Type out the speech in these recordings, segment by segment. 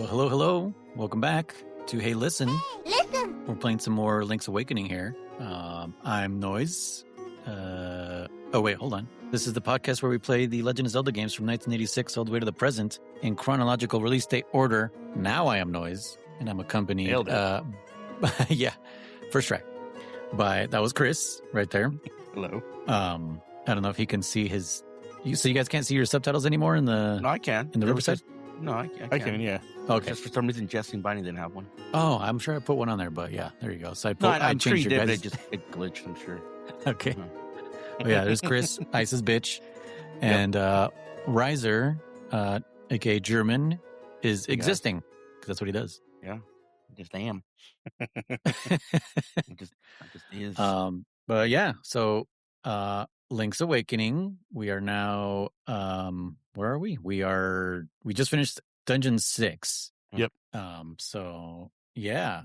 Hello. Welcome back to Hey Listen. Listen. We're playing some more Link's Awakening here. I'm Noise. Wait, hold on. This is the podcast where we play the Legend of Zelda games from 1986 all the way to the present in chronological release date order. Now I am Noise, and I'm accompanied. Yeah, first track. That was Chris right there. Hello. I don't know if he can see his. So you guys can't see your subtitles anymore in the. No, I can. In the Riverside. No, I can. Yeah. Okay. Just for some reason, Jesse and Bonnie didn't have one. Oh, I'm sure I put one on there, but yeah, there you go. So I'm sure changed you your did, guys. but it glitched, I'm sure. Okay. Oh, yeah, there's Chris, Ice's bitch, and Rizer, aka German, is existing because that's what he does. Yeah, I just am. I just is. But yeah, so Link's Awakening. We are now. Where are we? We just finished Dungeon 6. Yep. So yeah.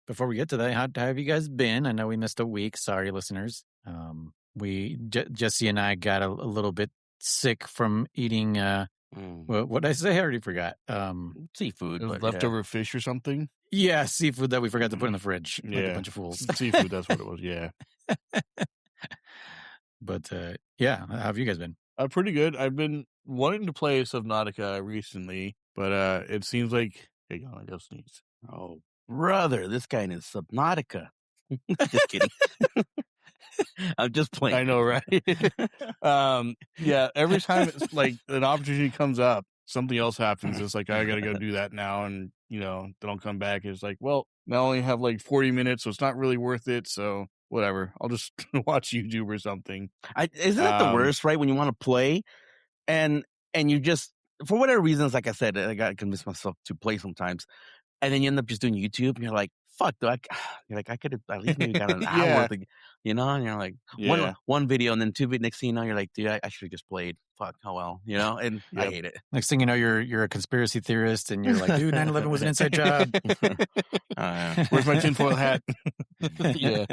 Before we get to that, how have you guys been? I know we missed a week. Sorry, listeners. Jesse and I got a little bit sick from eating. What did I say? I already forgot. Seafood. It was leftover fish or something. Yeah, seafood that we forgot to put in the fridge. Like a bunch of fools. Seafood, that's what it was. Yeah. But yeah, how have you guys been? Pretty good. I've been wanting to play Subnautica recently, but it seems like hang on, I gotta sneeze. Oh, brother, this guy is Subnautica. Just kidding. I'm just playing. I know, right? Yeah, every time it's like an opportunity comes up, something else happens. It's like, I gotta go do that now. And, then I'll come back. It's like, well, I only have like 40 minutes, so it's not really worth it. So whatever. I'll just watch YouTube or something. Isn't that the worst, right? When you want to play and you just, for whatever reasons, like I said, I got to convince myself to play sometimes. And then you end up just doing YouTube and you're like, fuck, I could have at least maybe got an hour, and you're like, one video and then two videos. Next thing you know, you're like, dude, I should have just played. Fuck, oh well, and I hate it. Next thing you know, you're a conspiracy theorist and you're like, dude, 9/11 was an inside job. Where's my tinfoil hat? Yeah.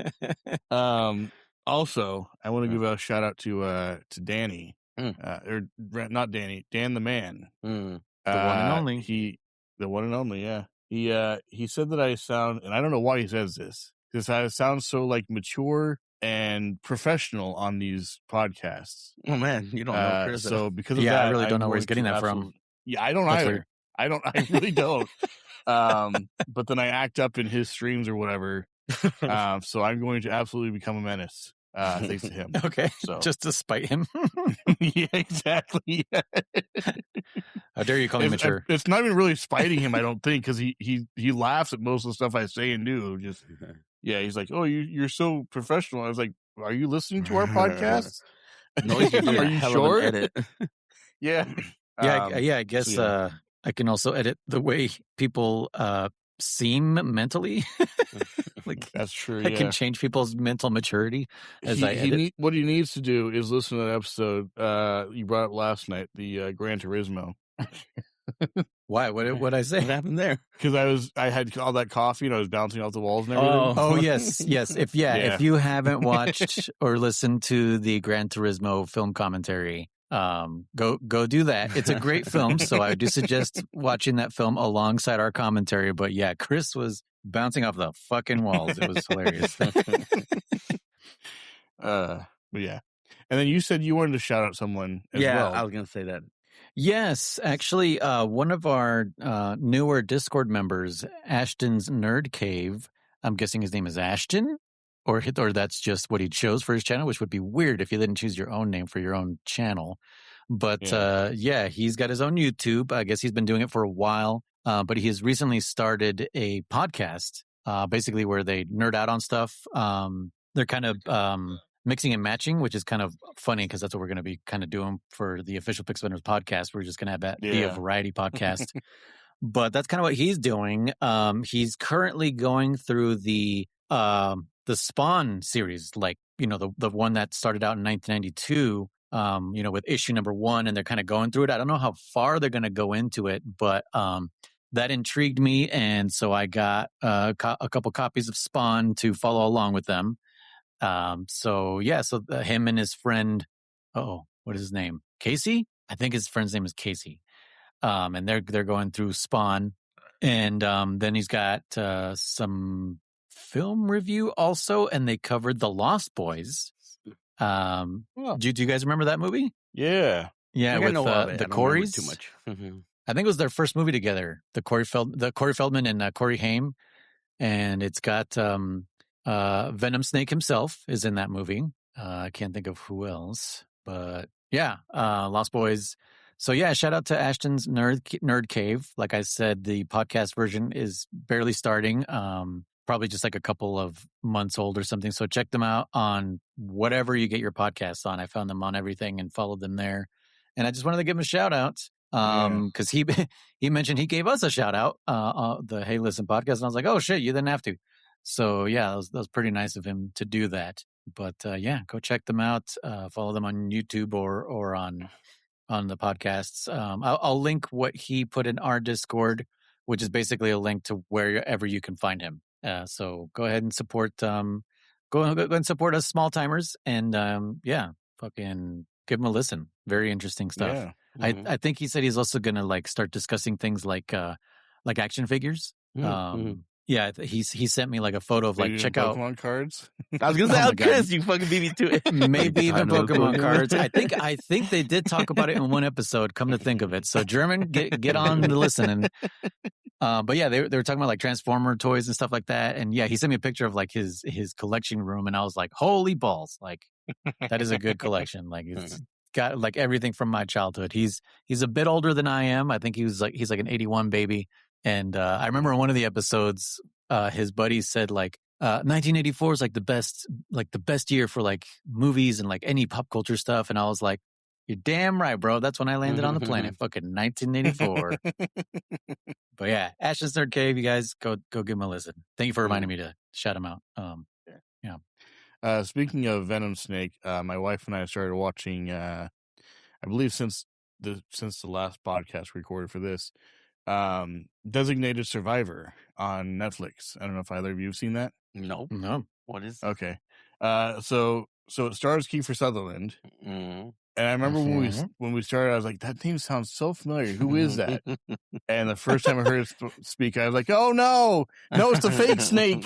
Also, I want to give a shout out to Danny, or not Danny, Dan the man, the one and only. The one and only, yeah. He said that I sound, and I don't know why he says this, because I sound so like mature and professional on these podcasts. Oh man, you don't know, Chris. So because of that, I really don't know where he's getting that from. Yeah, I don't either. I really don't. But then I act up in his streams or whatever. So I'm going to absolutely become a menace. Thanks to him. Okay. So just to spite him. Yeah, exactly. How dare you call me mature? It's not even really spiting him, I don't think, because he laughs at most of the stuff I say and do. Just he's like, "Oh, you're so professional." I was like, "Are you listening to our podcast? No, are you sure?" Edit. Yeah. I guess I can also edit the way people seem mentally. Like that's true. I can change people's mental maturity as I edit. What he needs to do is listen to that episode you brought up last night, the Gran Turismo. Why? What did I say? What happened there? Because I had all that coffee and I was bouncing off the walls and everything. Oh yes. If you haven't watched or listened to the Gran Turismo film commentary, go do that. It's a great film, so I do suggest watching that film alongside our commentary. But yeah, Chris was bouncing off the fucking walls. It was hilarious. But yeah. And then you said you wanted to shout out someone as well. I was gonna say that. Yes, actually, one of our newer Discord members, Ashton's Nerd Cave, I'm guessing his name is Ashton, or that's just what he chose for his channel, which would be weird if you didn't choose your own name for your own channel. But he's got his own YouTube. I guess he's been doing it for a while, but he has recently started a podcast, basically where they nerd out on stuff. They're kind of mixing and matching, which is kind of funny because that's what we're going to be kind of doing for the official Pixelbenders podcast. We're just going to have that be a variety podcast. But that's kind of what he's doing. He's currently going through the Spawn series, like, the one that started out in 1992, with issue number 1, and they're kind of going through it. I don't know how far they're going to go into it, but that intrigued me. And so I got a couple copies of Spawn to follow along with them. So him and his friend, what is his name? Casey? I think his friend's name is Casey. and they're going through Spawn, and then he's got some film review also, and they covered The Lost Boys. Do you guys remember that movie? Yeah, yeah, with the Coreys. Too much. I think it was their first movie together. The Corey Feldman and Corey Haim, and it's got Venom Snake himself is in that movie. I can't think of who else, but yeah, Lost Boys. So yeah, shout out to Ashton's Nerd Cave. Like I said, the podcast version is barely starting. Probably just like a couple of months old or something. So check them out on whatever you get your podcasts on. I found them on everything and followed them there. And I just wanted to give him a shout out because he mentioned he gave us a shout out the Hey Listen podcast, and I was like, oh shit, you didn't have to. So yeah, that was pretty nice of him to do that. But yeah, go check them out. Follow them on YouTube or on the podcasts. I'll link what he put in our Discord, which is basically a link to wherever you can find him. So go ahead and support. Go and support us small timers, and yeah, fucking give him a listen. Very interesting stuff. Yeah. I think he said he's also gonna like start discussing things like action figures. Yeah, he sent me like a photo of like Maybe check Pokemon out cards. I was gonna say, Chris, you fucking beat me to it. maybe even Pokemon cards. I think they did talk about it in one episode. Come to think of it, so German, get on the listen. But yeah, they were talking about like Transformer toys and stuff like that. And yeah, he sent me a picture of like his collection room, and I was like, holy balls! Like that is a good collection. Like it's got like everything from my childhood. He's a bit older than I am. I think he's like an 81 baby. And I remember in one of the episodes, his buddy said like 1984 is like the best year for like movies and like any pop culture stuff. And I was like, you're damn right, bro. That's when I landed on the planet. Fucking 1984. But yeah, Ashton's Nerd Cave. You guys go give him a listen. Thank you for reminding me to shout him out. Yeah. Speaking of Venom Snake, my wife and I started watching. I believe since the last podcast recorded for this, Designated Survivor on Netflix. I don't know if either of you have seen that. No. What is? Okay. So it stars Kiefer Sutherland. And I remember when we started, I was like, that name sounds so familiar. Who is that? And the first time I heard it speak, I was like, oh no, it's the fake Snake.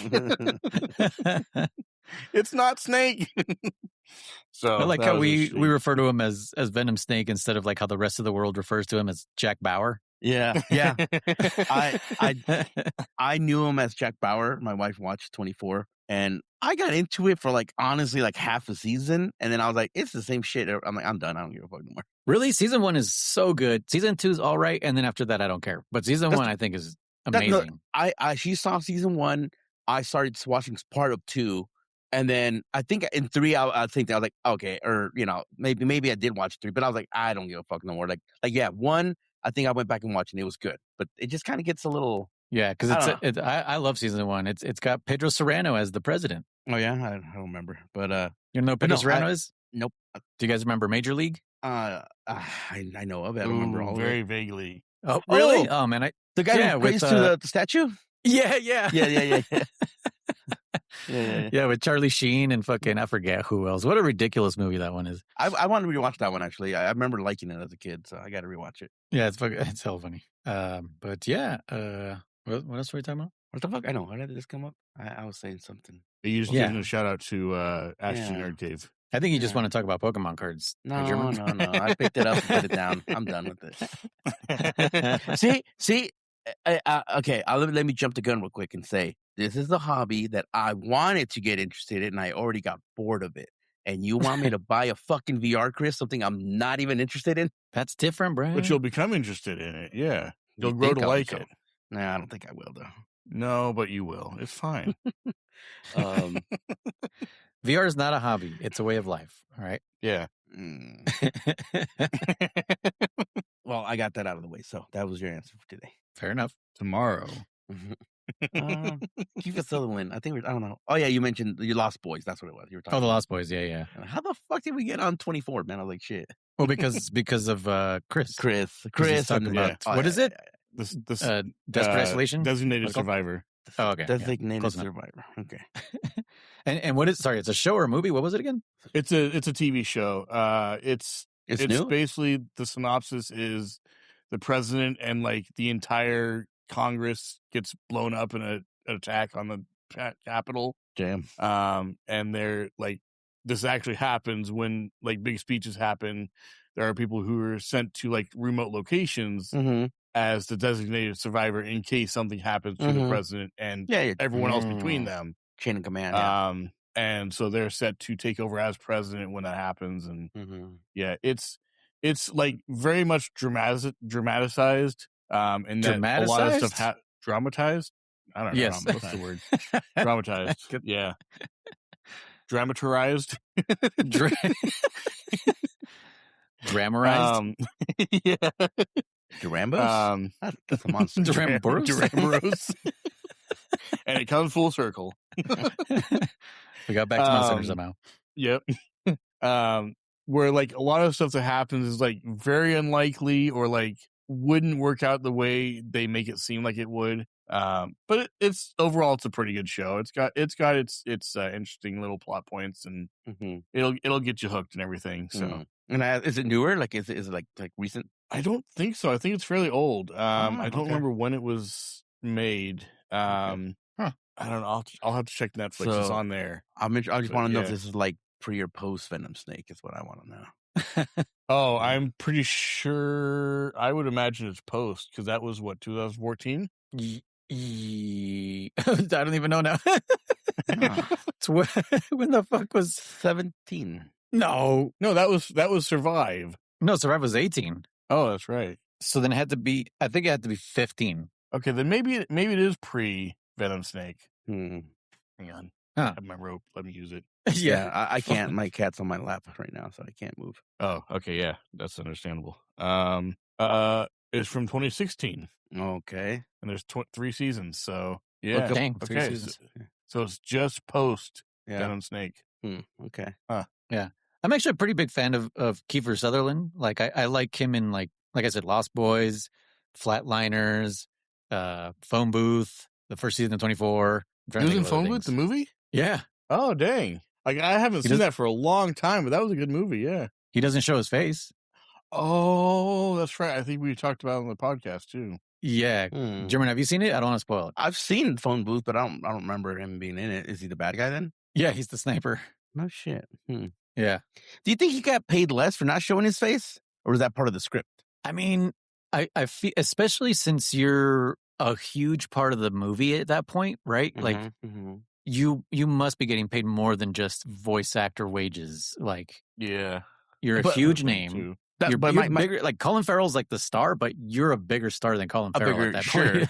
It's not Snake. So I like how we refer to him as Venom Snake instead of like how the rest of the world refers to him as Jack Bauer. Yeah. I knew him as Jack Bauer. My wife watched 24, and I got into it for like honestly like half a season, and then I was like, it's the same shit. I'm like, I'm done. I don't give a fuck anymore. Really, season 1 is so good. Season 2 is all right, and then after that, I don't care. But season 1, I think, is amazing. She saw season 1. I started watching part of 2. And then I think in 3, I was like, okay, or maybe I did watch 3, but I was like, I don't give a fuck no more. Like yeah, 1, I think I went back and watched, and it was good, but it just kind of gets a little. Yeah, because I love season 1. It's got Pedro Serrano as the president. Oh yeah, I don't remember, but you know who Pedro Serrano is? Nope. Do you guys remember Major League? I know of it. I don't remember all very of it. vaguely. Oh really? Oh man, the guy who prays to the statue. Yeah. Yeah, with Charlie Sheen and fucking I forget who else. What a ridiculous movie that one is. I wanted to rewatch that one actually. I remember liking it as a kid, so I got to rewatch it. Yeah, it's hell funny. But yeah, what else were we talking about? What the fuck? I know. How did this come up? I was saying something. You just giving a shout out to Ashton Nerd Cave. I think you just want to talk about Pokemon cards. No. I picked it up and put it down. I'm done with it. See. Okay, let me jump the gun real quick and say this is the hobby that I wanted to get interested in, and I already got bored of it. And you want me to buy a fucking VR, Chris? Something I'm not even interested in? That's different, bro. But you'll become interested in it. Yeah, you'll grow to like it. Nah, I don't think I will though. No, but you will. It's fine. VR is not a hobby; it's a way of life. All right. Yeah. Well, I got that out of the way, so that was your answer for today. Fair enough. Tomorrow. Kiefer Sutherland. I don't know. Oh yeah, you mentioned the Lost Boys. That's what it was. You were talking. The Lost Boys. Yeah. How the fuck did we get on 24, man? I was like, shit. Well, because of Chris. Chris. What is it? This Desperate Isolation. Designated Survivor. Oh, okay. Designated Survivor. Okay. And what is? Sorry, it's a show or a movie? What was it again? It's a TV show. It's new? Basically the synopsis is the president and like the entire Congress gets blown up in an attack on the Capitol. Damn. And they're like, this actually happens when like big speeches happen. There are people who are sent to like remote locations as the designated survivor in case something happens to the president and everyone else between them. Chain of command. Yeah. And so they're set to take over as president when that happens. And it's like very much dramatized. And then a lot of stuff dramatized. I don't know. Yes. What's the word? Dramatized. Yeah. Dramaterized. Dramarized. Yeah. Durambos? That's a monster. Duramboros. And it comes full circle. We got back to my center somehow. Yep. Where like a lot of stuff that happens is like very unlikely or like wouldn't work out the way they make it seem like it would. But it's overall it's a pretty good show. It's got its interesting little plot points and it'll get you hooked and everything. So and is it newer? Like is it like recent? I don't think so. I think it's fairly old. I don't remember when it was made. I don't know. I'll have to check Netflix. So, it's on there. I just want to know if this is like pre or post Venom Snake is what I want to know. Oh, I'm pretty sure. I would imagine it's post because that was what 2014. I don't even know now. When the fuck was 17? No, that was Survive. No, Survive was 18. Oh, that's right. So then it had to be. I think it had to be 15. Okay, then maybe it is pre Venom Snake. Hang on. I have my rope. Let me use it. Yeah, I can't. My cat's on my lap right now, so I can't move. Oh, okay. Yeah, that's understandable. It's from 2016. Okay. And there's 3 seasons, so yeah. Dang, okay. 3 seasons. So it's just post Venom Snake. Okay. Yeah. I'm actually a pretty big fan of Kiefer Sutherland. Like I like him in like I said, Lost Boys, Flatliners, Phone Booth, the first season of 24. He was in Phone Booth, the movie? Yeah. Oh, dang. Like I haven't seen that for a long time, but that was a good movie, yeah. He doesn't show his face. Oh, that's right. I think we talked about it on the podcast too. Yeah. German, have you seen it? I don't want to spoil it. I've seen Phone Booth, but I don't remember him being in it. Is he the bad guy then? Yeah, he's the sniper. No shit. Yeah. Do you think he got paid less for not showing his face? Or was that part of the script? I mean, I feel, especially since you're a huge part of the movie at that point, right? Like you must be getting paid more than just voice actor wages. Like, yeah, you're a huge name. You're bigger. Like Colin Farrell's like the star, but you're a bigger star than Colin Farrell at that point.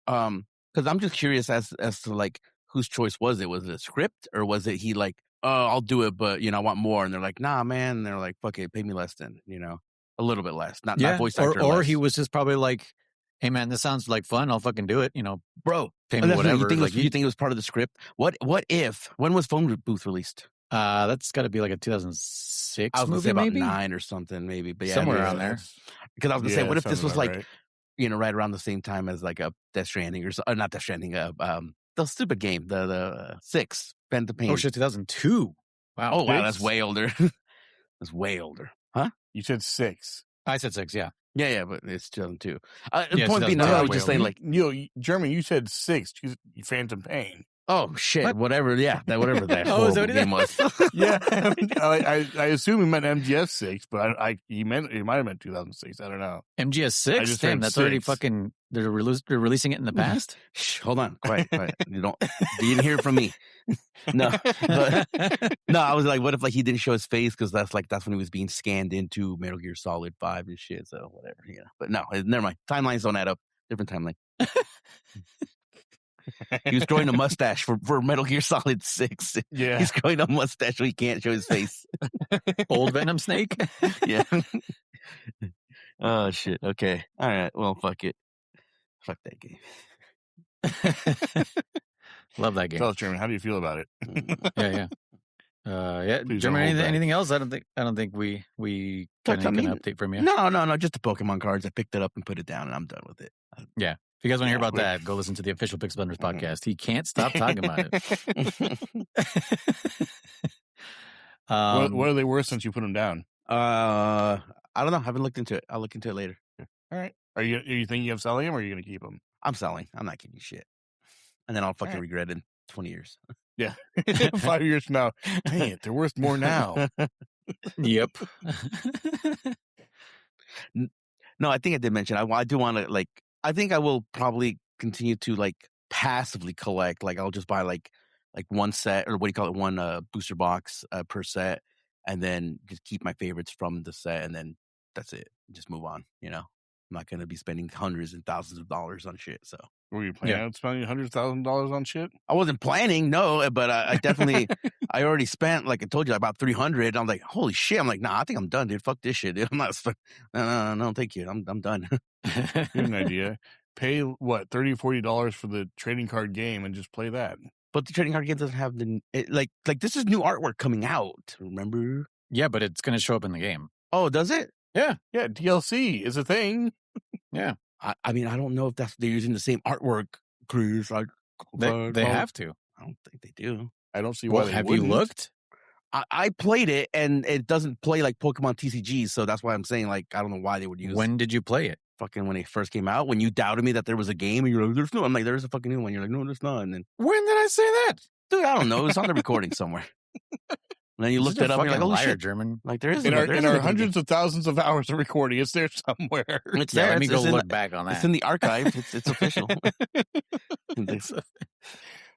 Because I'm just curious as to like whose choice was it? Was it a script or was it he like, oh, I'll do it, but I want more, and they're like, nah, man. And they're like, fuck it, pay me less then, a little bit less, not voice actor. Or he was just probably like, hey man, this sounds like fun. I'll fucking do it. Bro, pay me whatever. You think it was part of the script? When was Phone Booth released? That's got to be like a 2006 I was movie, say about maybe 9 or something, maybe, but yeah, somewhere around there. Because I was gonna say, what if this was like, right. Right around the same time as like a Death Stranding or not Death Stranding, the stupid game, the 6, Bend the Pain. Oh shit, 2002. Wow. Oh wow, that's way older. That's way older, huh? You said 6. I said 6. Yeah. Yeah, but it's 2002. Yeah, point being, I was just saying, like, German, you said 6. Phantom Pain. Oh shit! Whatever, yeah, whatever that horrible game was. Yeah, I assume he meant MGS 6, but he might have meant 2006. I don't know. MGS 6. Damn, that's 6. Already fucking. They're releasing it in the past. Shh, hold on, quiet. You didn't hear it from me. No, I was like, what if like he didn't show his face because that's when he was being scanned into Metal Gear Solid 5 and shit. So whatever, But no, never mind. Timelines don't add up. Different timeline. He was growing a mustache for Metal Gear Solid 6. Yeah. He's growing a mustache so he can't show his face. Old Venom Snake? Yeah. Oh, shit. Okay. All right. Well, fuck it. Fuck that game. Love that game. Tell us, German, how do you feel about it? Yeah. German, anything else? I don't think we got an update from you. No. Just the Pokemon cards. I picked it up and put it down, and I'm done with it. Yeah. If you guys want to hear about that, go listen to the official Pixel Blenders podcast. He can't stop talking about it. What are they worth since you put them down? I don't know. I haven't looked into it. I'll look into it later. All right. Are you thinking of selling them, or are you going to keep them? I'm selling. I'm not giving you shit. And then I'll fucking regret it in 20 years. Yeah. 5 years from now. Dang it, they're worth more now. Yep. No, I think I did mention I do want to I think I will probably continue to passively collect. Like I'll just buy like one set, or what do you call it, one booster box per set, and then just keep my favorites from the set, and then that's it. Just move on. I'm not gonna be spending hundreds and thousands of dollars on shit. So were you planning on spending $100,000 on shit? I wasn't planning, no, but I definitely I already spent, like I told you, about $300. I'm like, holy shit! I'm like, nah, I think I'm done, dude. Fuck this shit, dude. I'm not. No, thank you. I'm done. Here's an idea. Pay what, $30-$40 for the trading card game and just play that. But the trading card game doesn't have like this is new artwork coming out. Remember? Yeah, but it's going to show up in the game. Oh, does it? Yeah. DLC is a thing. Yeah. I mean, I don't know if they're using the same artwork, Chris. They have to. I don't think they do. I don't see why they wouldn't. You looked? I played it, and it doesn't play like Pokemon TCGs, so that's why I'm saying, I don't know why they would use. When did you play it? Fucking when it first came out, when you doubted me that there was a game, and you're like, "There's no." I'm like, "There's a fucking new one." You're like, "No, there's not." And then, when did I say that, dude? I don't know. It's on the recording somewhere. And then you looked it up, and you're like, "Oh shit, German!" Like there is in our hundreds of thousands of hours of recording. It's there somewhere. It's there. Let me go look back on that. It's in the archive. It's official.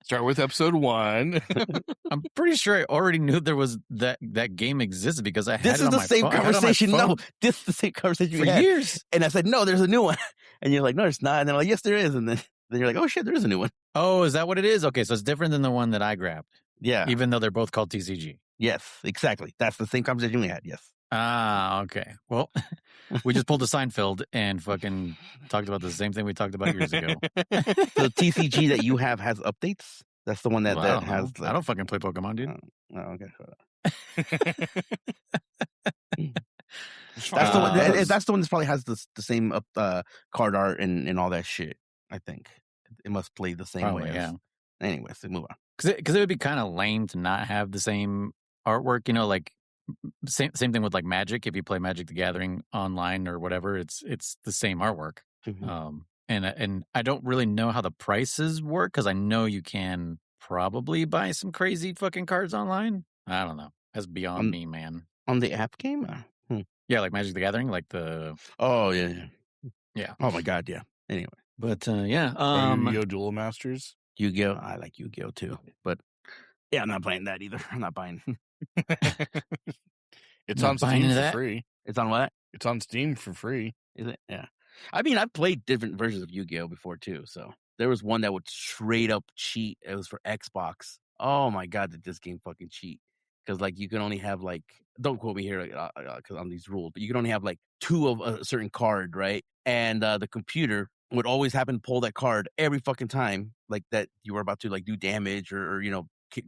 Start with episode 1. I'm pretty sure I already knew there was that game existed because I had this it on my phone. This is the same conversation. No, this is the same conversation for years. And I said, no, there's a new one. And you're like, no, there's not. And they're like, yes, there is. And then you're like, oh shit, there is a new one. Oh, is that what it is? Okay, so it's different than the one that I grabbed. Yeah. Even though they're both called TCG. Yes, exactly. That's the same conversation we had. Yes. Ah, okay. Well, we just pulled a Seinfeld and fucking talked about the same thing we talked about years ago. So TCG that you have has updates? That's the one that has. I don't fucking play Pokemon, dude. Oh, okay. That's the one. That's the one that probably has the same card art and all that shit. I think it must play the same way. Yeah. Anyways, move on. Because it would be kind of lame to not have the same artwork. Same thing with like Magic. If you play Magic the Gathering online or whatever, it's the same artwork. Mm-hmm. And I don't really know how the prices work because I know you can probably buy some crazy fucking cards online. I don't know. That's beyond me, man. On the app game? Yeah, like Magic the Gathering, like the... Oh, yeah. Yeah. Oh, my God, yeah. Anyway. But, yeah. Yu-Gi-Oh! Duel Masters? Yu-Gi-Oh! I like Yu-Gi-Oh! Too. But, yeah, I'm not playing that either. I'm not buying. It's on Steam for free. It's on what? It's on Steam for free. Is it? Yeah. I mean, I've played different versions of Yu-Gi-Oh! Before, too. So, there was one that would straight up cheat. It was for Xbox. Oh, my God, did this game fucking cheat. Because, you can only have, don't quote me here because on these rules, but you can only have, 2 of a certain card, right? And the computer would always happen to pull that card every fucking time, that you were about to, do damage or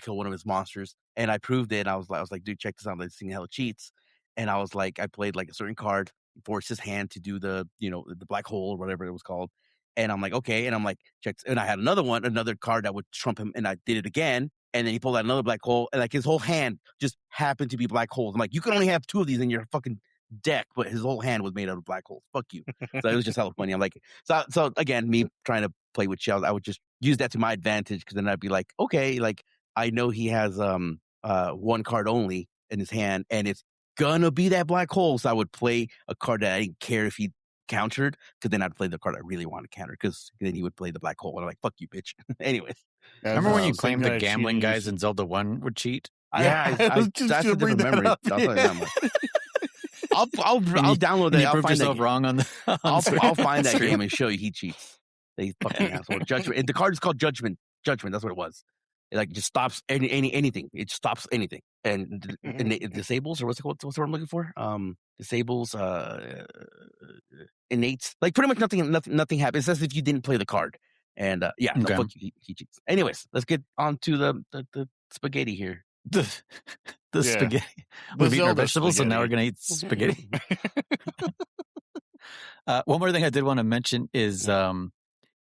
kill one of his monsters. And I proved it. I was like, dude, check this out. This thing hella cheats. And I was like, I played, a certain card, forced his hand to do the black hole or whatever it was called. And I'm like, okay. And I'm like, check. And I had another card that would trump him. And I did it again. And then he pulled out another black hole, and his whole hand just happened to be black holes. I'm like, you can only have 2 of these in your fucking deck, but his whole hand was made out of black holes. Fuck you. So it was just hella funny. I'm like, so again, me trying to play with shells, I would just use that to my advantage because then I'd be like, okay, I know he has one card only in his hand, and it's gonna be that black hole. So I would play a card that I didn't care if he countered, because then I'd play the card I really want to counter, because then he would play the black hole. And I'm like, fuck you, bitch. Anyways. Remember when you claimed the gambling guys in Zelda 1 would cheat? Yeah, that's a different memory. I'll tell you that much. I'll download that. You proved yourself wrong on the. I'll find that game and show you he cheats. They fucking asshole. Judgment. And the card is called Judgment. Judgment. That's what it was. It just stops anything. It stops anything, and it disables, or what's the word I'm looking for? Disables, innates. Pretty much nothing happens. It's as if you didn't play the card. And yeah, no, fuck you, he cheats. Anyways, let's get on to the spaghetti here. The spaghetti. We've eaten our vegetables, so now we're gonna eat spaghetti. One more thing I did want to mention is I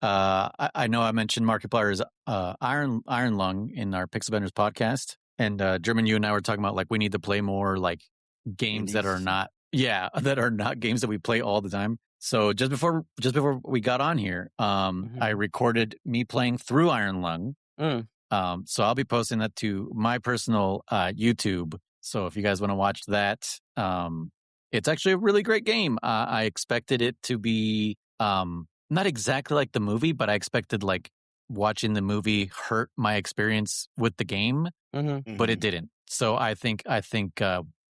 know I mentioned Markiplier's Iron Lung in our Pixel Benders podcast, and German, you and I were talking about we need to play more games that are not games that we play all the time. So just before we got on here, I recorded me playing through Iron Lung. So I'll be posting that to my personal YouTube. So if you guys want to watch that, it's actually a really great game. I expected it to be not exactly like the movie, but I expected like watching the movie hurt my experience with the game, but it didn't. So I think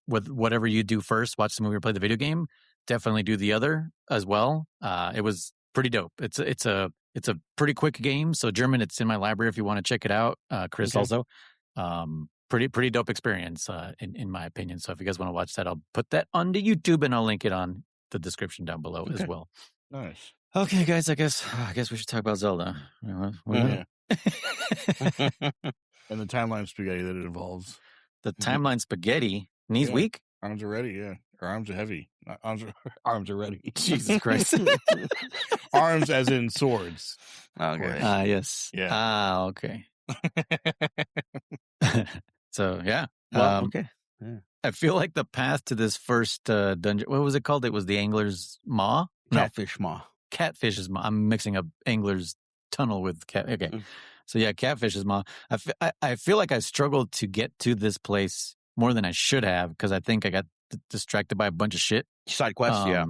with whatever you do first, watch the movie or play the video game, definitely do the other as well. It was pretty dope. It's a pretty quick game. So German, it's in my library if you want to check it out. Chris also, pretty dope experience in my opinion. So if you guys want to watch that, I'll put that onto YouTube and I'll link it on the description down below as well. Nice. Okay, guys, I guess we should talk about Zelda. And the timeline spaghetti that it involves. The timeline spaghetti. Knees weak? Arms are ready, yeah. Or arms are heavy. Not arms are ready. Jesus Christ. Arms as in swords. Okay. Yes. Yeah. Okay. So, yeah. Well, okay. Yeah. I feel like the path to this first dungeon, what was it called? It was the Angler's Maw? Catfish Maw. Catfish's Maw. I'm mixing up Angler's Tunnel with cat. Okay. So, yeah, Catfish's Maw. I feel like I struggled to get to this place more than I should have because I think I got distracted by a bunch of shit. Side quests, yeah.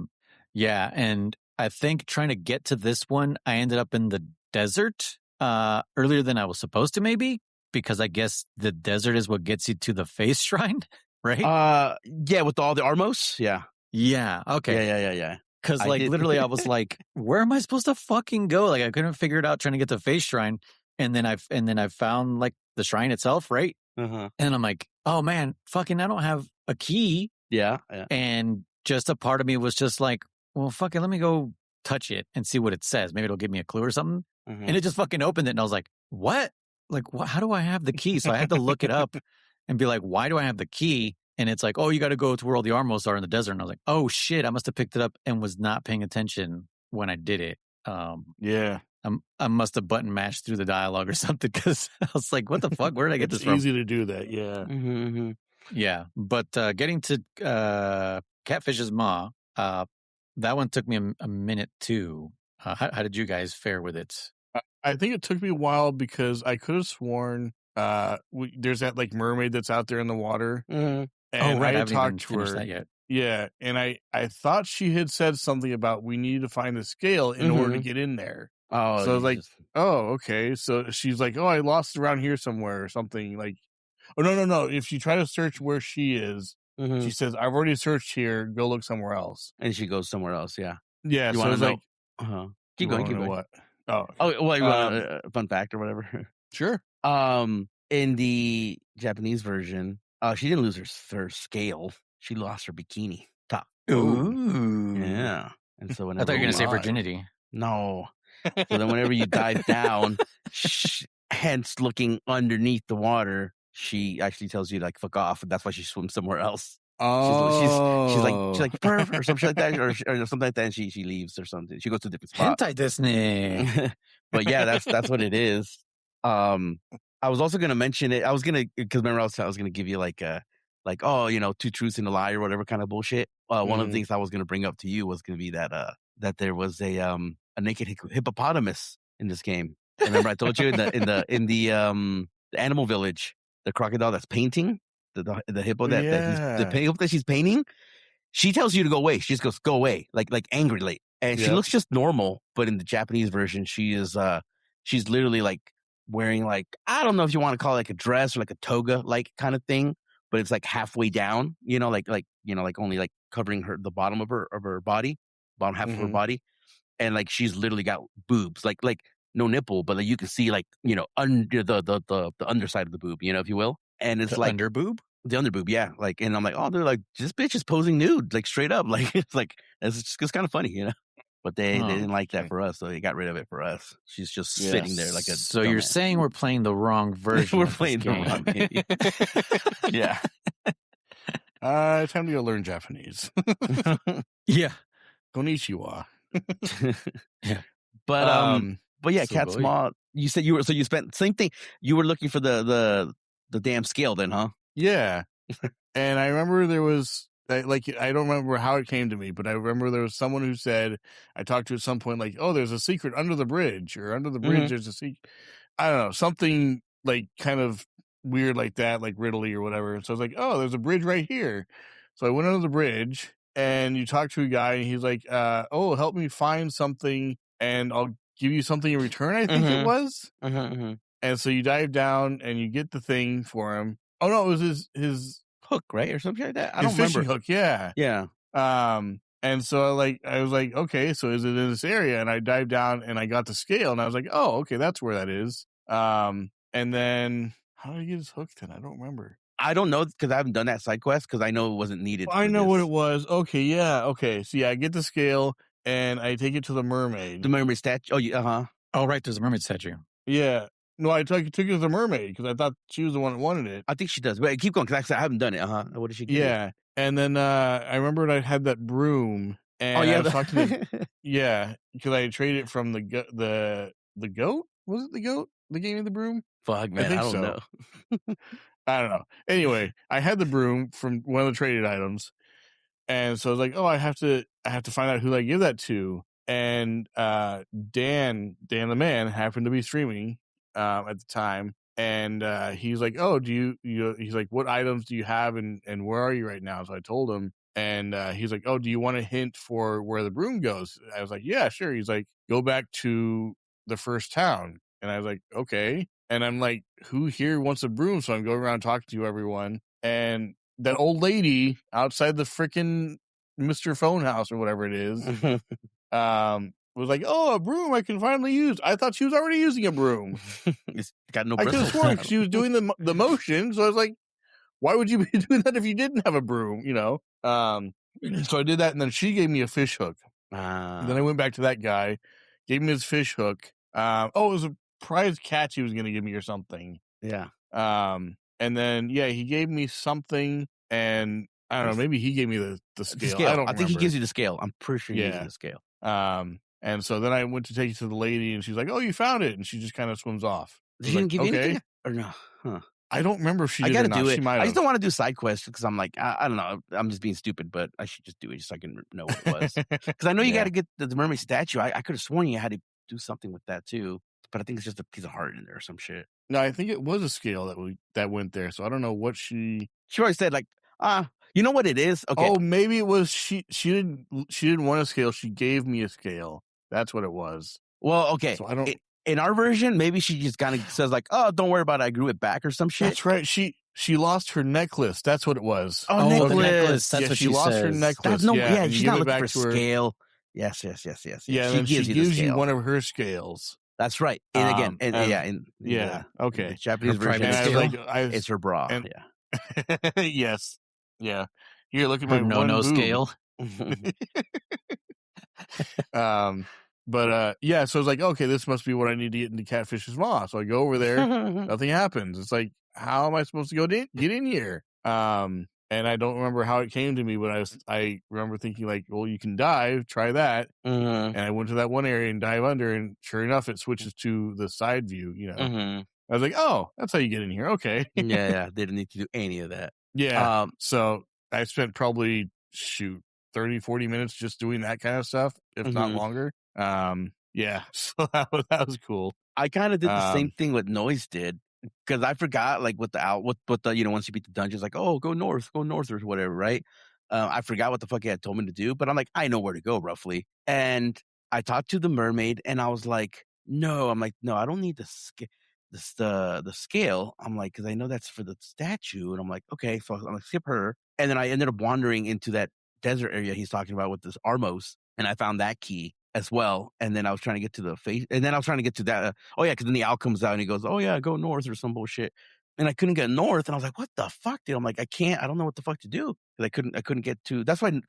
Yeah, and I think trying to get to this one, I ended up in the desert earlier than I was supposed to, maybe, because I guess the desert is what gets you to the face shrine, right? Yeah, with all the Armos, yeah. Yeah, okay. Yeah. Because, like, literally, I was like, where am I supposed to fucking go? Like, I couldn't figure it out trying to get to the face shrine, and then I found, like, the shrine itself, right? And I'm like, oh, man, fucking, I don't have a key. Yeah. And just a part of me was just like, well, fuck it, let me go touch it and see what it says. Maybe it'll give me a clue or something. And it just fucking opened it, and I was like, what? Like, how do I have the key? So I had to look it up and be like, why do I have the key? And it's like, oh, you got to go to where all the Armos are in the desert. And I was like, oh, shit, I must have picked it up and was not paying attention when I did it. Yeah. I must have button mashed through the dialogue or something because I was like, what the fuck? Where did I get this from? It's easy to do that, yeah. Yeah, but getting to Catfish's Maw, that one took me a minute too. How did you guys fare with it? I think it took me a while because I could have sworn there's that like mermaid that's out there in the water. And right, I haven't talked to finished her. that yet. Yeah, and I thought she had said something about we need to find the scale in order to get in there. Oh, so I was like, oh, okay. So she's like, oh, I lost it around here somewhere or something. Like, oh, no. If you try to search where she is, she says, I've already searched here. Go look somewhere else. And she goes somewhere else, yeah. Yeah, you so it's like... Keep going. What? Oh, well, you want a fun fact or whatever? Sure. In the Japanese version, she didn't lose her scale. She lost her bikini top. Ooh. Yeah. And so I thought you were going to say virginity. No. So then whenever you dive down, hence looking underneath the water, she actually tells you like fuck off, and that's why she swims somewhere else. Oh, she's like perf or something like that, or something like that, and she leaves or something. She goes to a different spot. Hentai Disney. But yeah, that's what it is. I was also gonna mention it. I was gonna because remember I was gonna give you like oh, you know, 2 truths and a lie or whatever kind of bullshit. One of the things I was gonna bring up to you was gonna be that there was a naked hippopotamus in this game. Remember I told you in the animal village, the crocodile that's painting the hippo the hippo that she's painting. She tells you to go away. She just goes go away like angrily, and she looks just normal. But in the Japanese version, she is she's literally like wearing like I don't know if you want to call it like a dress or like a toga like kind of thing, but it's like halfway down. You know, like only like covering the bottom of her body, bottom half of her body. And like she's literally got boobs, like no nipple, but like you can see like under the underside of the boob, if you will. And it's like under boob, the under boob, yeah. Like, and I'm like, oh, they're like this bitch is posing nude, like straight up, like it's kind of funny, But they didn't like that for us, so they got rid of it for us. She's just sitting there like a. So you're saying we're playing the wrong version? We're playing the wrong game. Yeah. Time to go learn Japanese. Yeah. Konnichiwa. Yeah. But yeah, Cat's Maw. You said you spent same thing. You were looking for the damn scale then, huh? Yeah. And I remember there was I don't remember how it came to me, but I remember there was someone who said, I talked to at some point, like, oh, there's a secret under the bridge, or under the bridge there's a secret. I don't know, something like kind of weird like that, like riddly or whatever. And so I was like, oh, there's a bridge right here. So I went under the bridge, and you talk to a guy, and he's like, oh, help me find something, and I'll give you something in return, I think it was. And so you dive down, and you get the thing for him. Oh, no, it was his hook, right? Or something like that. I don't fishing remember. Hook, yeah. Yeah. And so I was like, okay, so is it in this area? And I dived down and I got the scale, and I was like, oh, okay, that's where that is. And then how did I get his hook then? I don't remember. I don't know, because I haven't done that side quest, because I know it wasn't needed. I know what it was. Okay, yeah, okay. So yeah, I get the scale and I take it to the mermaid. The mermaid statue. Oh, yeah, Oh, right, there's a mermaid statue. Yeah. No, I took it to the mermaid because I thought she was the one that wanted it. I think she does. But keep going, because I haven't done it. What did she get? Yeah. And then I remembered I had that broom. And I was talking to yeah, because I traded it from the goat. Was it the goat that gave me the broom? Fuck, man, I don't know. I don't know. Anyway, I had the broom from one of the traded items, and so I was like, oh, I have to find out who I give that to. And Dan the man happened to be streaming at the time, and he's like, oh, he's like, what items do you have, and where are you right now? So I told him, and he's like, oh, do you want a hint for where the broom goes? I was like, yeah, sure. He's like, go back to the first town. And I was like, okay. And I'm like, who here wants a broom? So I'm going around talking to everyone, and that old lady outside the freaking Mr. Phone House or whatever it is, was like, oh, a broom I can finally use. I thought she was already using a broom. It's got no I could have sworn she was doing the motion. So I was like, why would you be doing that if you didn't have a broom? So I did that, and then she gave me a fish hook. Then I went back to that guy, gave me his fish hook. It was a prize catch he was going to give me or something. Yeah. And then, yeah, he gave me something, and I don't know, maybe he gave me the scale. I think he gives you the scale. I'm pretty sure he gives you the scale. And so then I went to take it to the lady, and she's like, oh, you found it. And she just kind of swims off. She didn't give you anything? Or no? Huh. I don't remember if she did I gotta or not. do it. She might have. I just don't want to do side quests because I'm like, I don't know. I'm just being stupid, but I should just do it just so I can know what it was. Because I know you got to get the mermaid statue. I could have sworn you had to do something with that too, but I think it's just a piece of heart in there or some shit. No, I think it was a scale that went there. So I don't know what she already said, like, you know what it is? Okay. Oh, maybe it was she didn't want a scale. She gave me a scale. That's what it was. Well, okay. So I don't. In our version, maybe she just kind of says like, "Oh, don't worry about it. I grew it back or some shit." That's right. She lost her necklace. That's what it was. Oh, necklace. That's what she lost her necklace. She's not looking for scale. Yes. Yeah, she gives you one of her scales. That's right. And again, okay. Japanese version. It's her bra. Yes. Yeah. Here, look at my no scale. But so I was like, okay, this must be what I need to get into Catfish's Maw. So I go over there, nothing happens. It's like, how am I supposed to get in here? And I don't remember how it came to me, but I remember thinking like, well, you can dive, try that. And I went to that one area and dive under, and sure enough, it switches to the side view. I was like, oh, that's how you get in here. Okay. yeah, didn't need to do any of that. Yeah. So I spent probably 30, 40 minutes just doing that kind of stuff, if not longer. So that was cool. I kind of did the same thing what Noise did, because I forgot like with the once you beat the dungeons, like, oh, go north or whatever, right? I forgot what the fuck he had told me to do, but I'm like, I know where to go roughly. And I talked to the mermaid, and I was like, no, I don't need the scale. I'm like, because I know that's for the statue, and I'm like, okay, so I'm gonna skip her. And then I ended up wandering into that desert area he's talking about with this Armos, and I found that key as well. And then I was trying to get to the face, and then I was trying to get to that. Because then the owl comes out and he goes, oh yeah, go north or some bullshit. And I couldn't get north, and I was like, what the fuck, dude? I'm like, I don't know what the fuck to do, because I couldn't get to. That's why I'm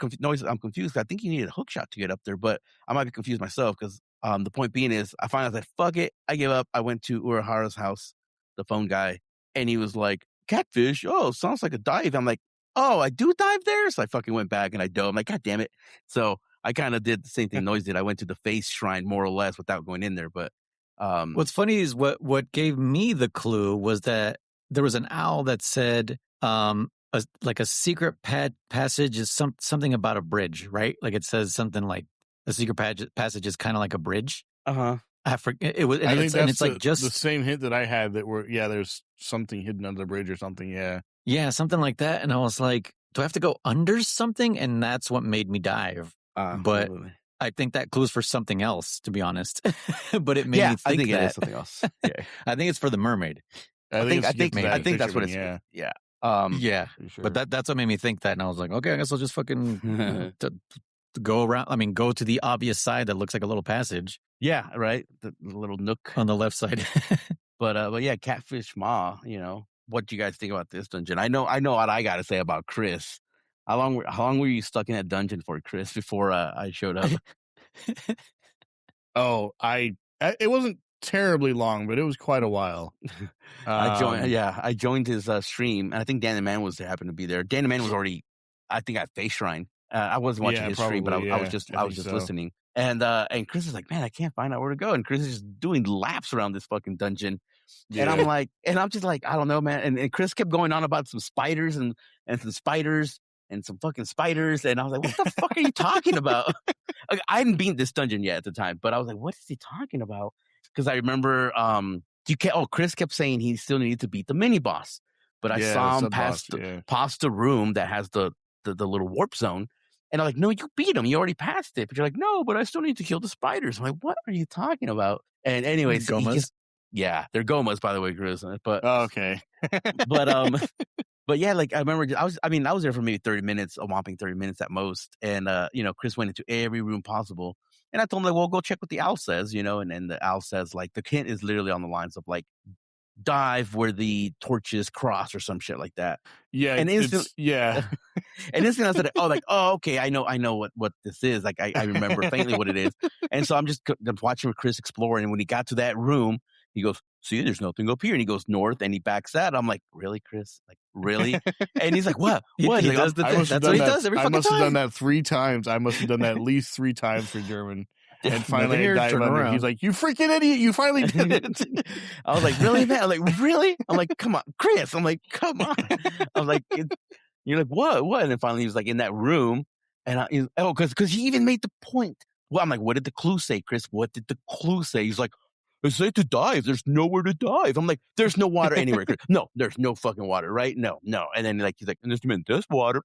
confused. I think you needed a hook shot to get up there, but I might be confused myself, because the point being is, I finally was like, fuck it, I give up. I went to Urahara's house, the phone guy, and he was like, catfish, oh, sounds like a dive. I'm like, oh, I do dive there? So I fucking went back and I dove. I'm like, God damn it. So I kind of did the same thing Noise did. I went to the face shrine more or less without going in there. But what's funny is what gave me the clue was that there was an owl that said, a a secret passage is something about a bridge, right? Like it says something like a secret passage is kind of like a bridge. I forget it was. I think that's it's like just the same hint that I had that there's something hidden under the bridge or something. Yeah, something like that. And I was like, do I have to go under something? And that's what made me dive. But I think that clue's for something else, to be honest. But it made me think I think that it is something else. Yeah. I think it's for the mermaid. I think that's what it's for. Yeah. Yeah. Sure. But that's what made me think that. And I was like, okay, I guess I'll just fucking go around. I mean, go to the obvious side that looks like a little passage. Yeah, right. The little nook on the left side. But yeah, Catfish Ma, what do you guys think about this dungeon? I know what I got to say about Chris. How long were you stuck in that dungeon for, Chris, before I showed up? It wasn't terribly long, but it was quite a while. I joined his stream, and I think Dan the Man happened to be there. Dan the Man was already, I think, at Face Shrine. I wasn't watching his stream, but I was just listening. And Chris is like, man, I can't find out where to go. And Chris is just doing laps around this fucking dungeon. Yeah. And I'm just like, I don't know, man. And Chris kept going on about some spiders and some spiders and some fucking spiders. And I was like, what the fuck are you talking about? I hadn't beaten this dungeon yet at the time, but I was like, what is he talking about? Because I remember Chris kept saying he still needed to beat the mini boss. But I saw him past the room that has the little warp zone. And I'm like, no, you beat him. You already passed it. But you're like, no, but I still need to kill the spiders. I'm like, what are you talking about? And anyways, Gomas. They're Gomas, by the way, Chris. But okay. But yeah, like I remember, I was there for maybe 30 minutes, a whopping 30 minutes at most. And Chris went into every room possible. And I told him, like, well, go check what the owl says, and then the owl says, like, the hint is literally on the lines of like, dive where the torches cross or some shit like that. Yeah. And instantly, and instantly I said, okay, I know what this is. Like I remember faintly what it is. And so I'm just watching Chris explore. And when he got to that room, he goes, see, there's nothing up here. And he goes north and he backs out. I'm like, really, Chris? Like, really? And he's like, what? What? He does the thing. That's what he does every fucking time. I must have done that 3 times. I must have done that at least 3 times for German. And finally, I dive under. He's like, you freaking idiot. You finally did it. I was like, really, man? I'm like, really? I'm like, come on, Chris. I'm like, come on. I was like, you're like, what? And then finally he was like in that room. And because he even made the point. Well, I'm like, what did the clue say, Chris? What did the clue say? He's like, it said to dive. There's nowhere to dive. I'm like, there's no water anywhere, Chris. No, there's no fucking water, right? No. And then he's like, and this meant there's water.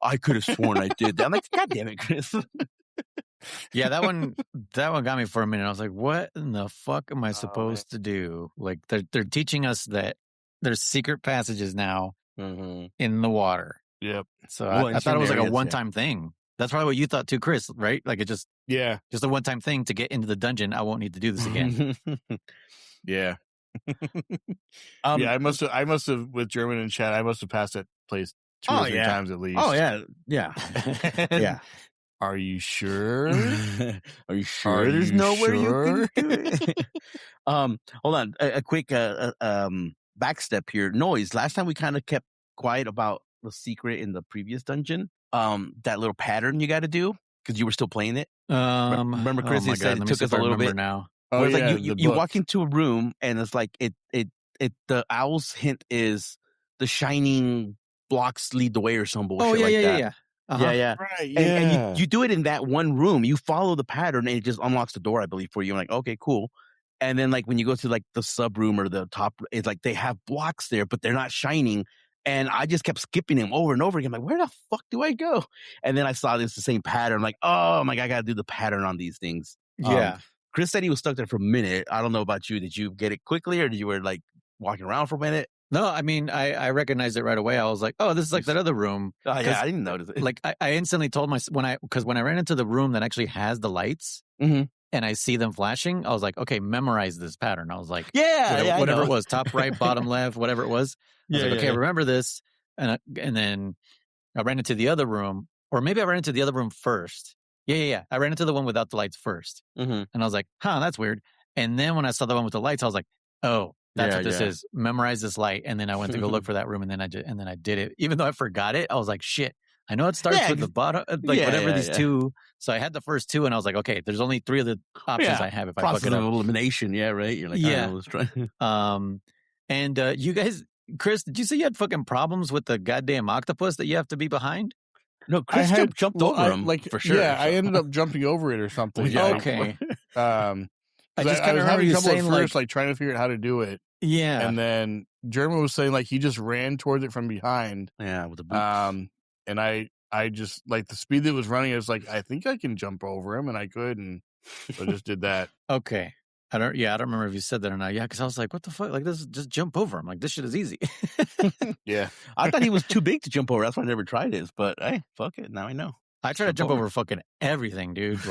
I could have sworn I did that. I'm like, God damn it, Chris. Yeah, that one got me for a minute. I was like, what in the fuck am I supposed to do? Like they're teaching us that there's secret passages now in the water. Yep. So I thought it was like a one-time thing. That's probably what you thought too, Chris, right? Like it just a one-time thing to get into the dungeon. I won't need to do this again. Yeah. I must have with German in chat, I must have passed that place 2 or 3 times at least. Oh yeah. Yeah. Are you sure? Are you sure there's nowhere you can do it? Hold on. A quick backstep here. Noise. Last time we kind of kept quiet about the secret in the previous dungeon. That little pattern you got to do because you were still playing it. Remember, Chris? You said it took us a little bit. Now. Oh, it's like you walk into a room and it's like it. The owl's hint is the shining blocks lead the way or some bullshit like that. Yeah. Uh-huh. Yeah. Right, and you do it in that one room. You follow the pattern and it just unlocks the door, I believe, for you. I'm like, okay, cool. And then like when you go to like the sub room or the top, it's like they have blocks there, but they're not shining. And I just kept skipping them over and over again. I'm like, where the fuck do I go? And then I saw the same pattern. I'm like, oh my God, I got to do the pattern on these things. Yeah. Chris said he was stuck there for a minute. I don't know about you. Did you get it quickly or did you were like walking around for a minute? No, I mean, I recognized it right away. I was like, oh, this is like that other room. Oh, yeah, I didn't notice it. Like, I instantly told when I ran into the room that actually has the lights and I see them flashing, I was like, okay, memorize this pattern. I was like, whatever it was, top right, bottom left, whatever it was. I was like, okay, remember this. And then I ran into the other room, or maybe I ran into the other room first. Yeah. I ran into the one without the lights first. And I was like, that's weird. And then when I saw the one with the lights, I was like, oh, that's what this is. Memorize this light. And then I went to go look for that room, and then I did it. Even though I forgot it, I was like, shit. I know it starts with the bottom, these 2. So I had the first 2, and I was like, okay, there's only 3 of the options I have if I fuck it up. Elimination, right? You're like, let's try. And you guys, Chris, did you say you had fucking problems with the goddamn octopus that you have to be behind? No, Chris jumped over him for sure. Yeah, I ended up jumping over it or something. Yeah, okay. I just kind of remember you saying first, like trying to figure out how to do it. Yeah, and then German was saying like he just ran towards it from behind. Yeah, with the boots. And I just like the speed that it was running. I was like, I think I can jump over him, and I could, and so I just did that. Okay. I don't remember if you said that or not. Yeah, because I was like, what the fuck? Like, this, just jump over him. Like, this shit is easy. Yeah. I thought he was too big to jump over. That's why I never tried his. But hey, fuck it. Now I know. I try to jump over fucking everything, dude.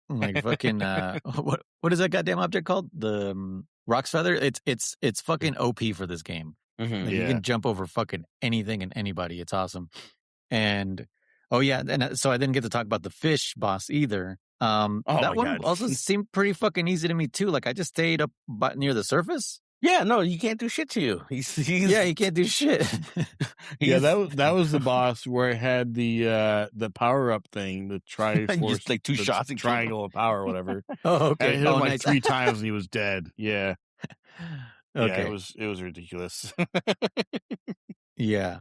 Like fucking what is that goddamn object called? The Rock's Feather? It's fucking OP for this game. Mm-hmm. You can jump over fucking anything and anybody. It's awesome. And oh yeah, and so I didn't get to talk about the fish boss either. That one also seemed pretty fucking easy to me too. Like I just stayed up near the surface. Yeah, no, you can't do shit to you. Yeah, you can't do shit. Yeah, that was the boss where it had the power up thing, the just like 2 shots and triangle of power or whatever. Oh, okay. And I hit him like 3 times and he was dead. Yeah. Okay. Yeah, it was ridiculous. Yeah.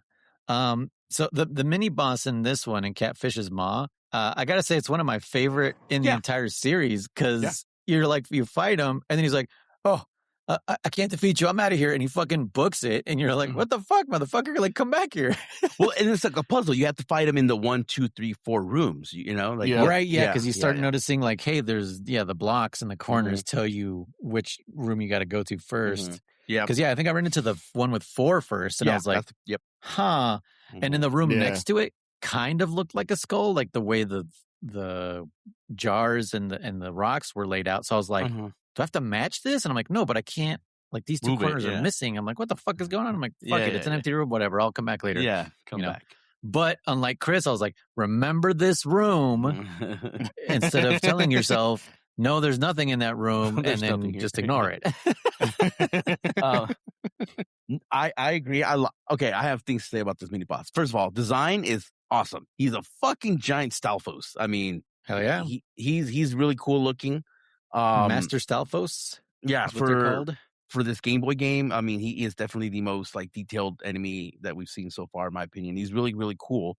So the mini boss in this one in Catfish's Maw, I gotta say it's one of my favorite in the entire series because you're like you fight him and then he's like, oh. I can't defeat you. I'm out of here. And he fucking books it. And you're like, what the fuck, motherfucker? Like, come back here. Well, and it's like a puzzle. You have to fight him in the 1, 2, 3, 4 rooms, you know? Like, Right, yeah. Because you start noticing, like, hey, there's, the blocks in the corners tell you which room you got to go to first. Yeah. Because, I think I ran into the one with 4 first. And I was like, huh. And in the room next to it kind of looked like a skull, like the way the jars and the rocks were laid out. So I was like, do I have to match this? And I'm like, no, but I can't. Like, these 2 corners are missing. I'm like, what the fuck is going on? I'm like, fuck it. It's an empty room. Whatever. I'll come back later. Yeah, come back. But unlike Chris, I was like, remember this room instead of telling yourself, no, there's nothing in that room and then just ignore it. I agree. Okay, I have things to say about this mini boss. First of all, design is awesome. He's a fucking giant Stalfos. I mean, hell yeah. He's really cool looking. Master Stalfos? Yeah, for this Game Boy game, I mean, he is definitely the most like detailed enemy that we've seen so far, in my opinion. He's really, really cool.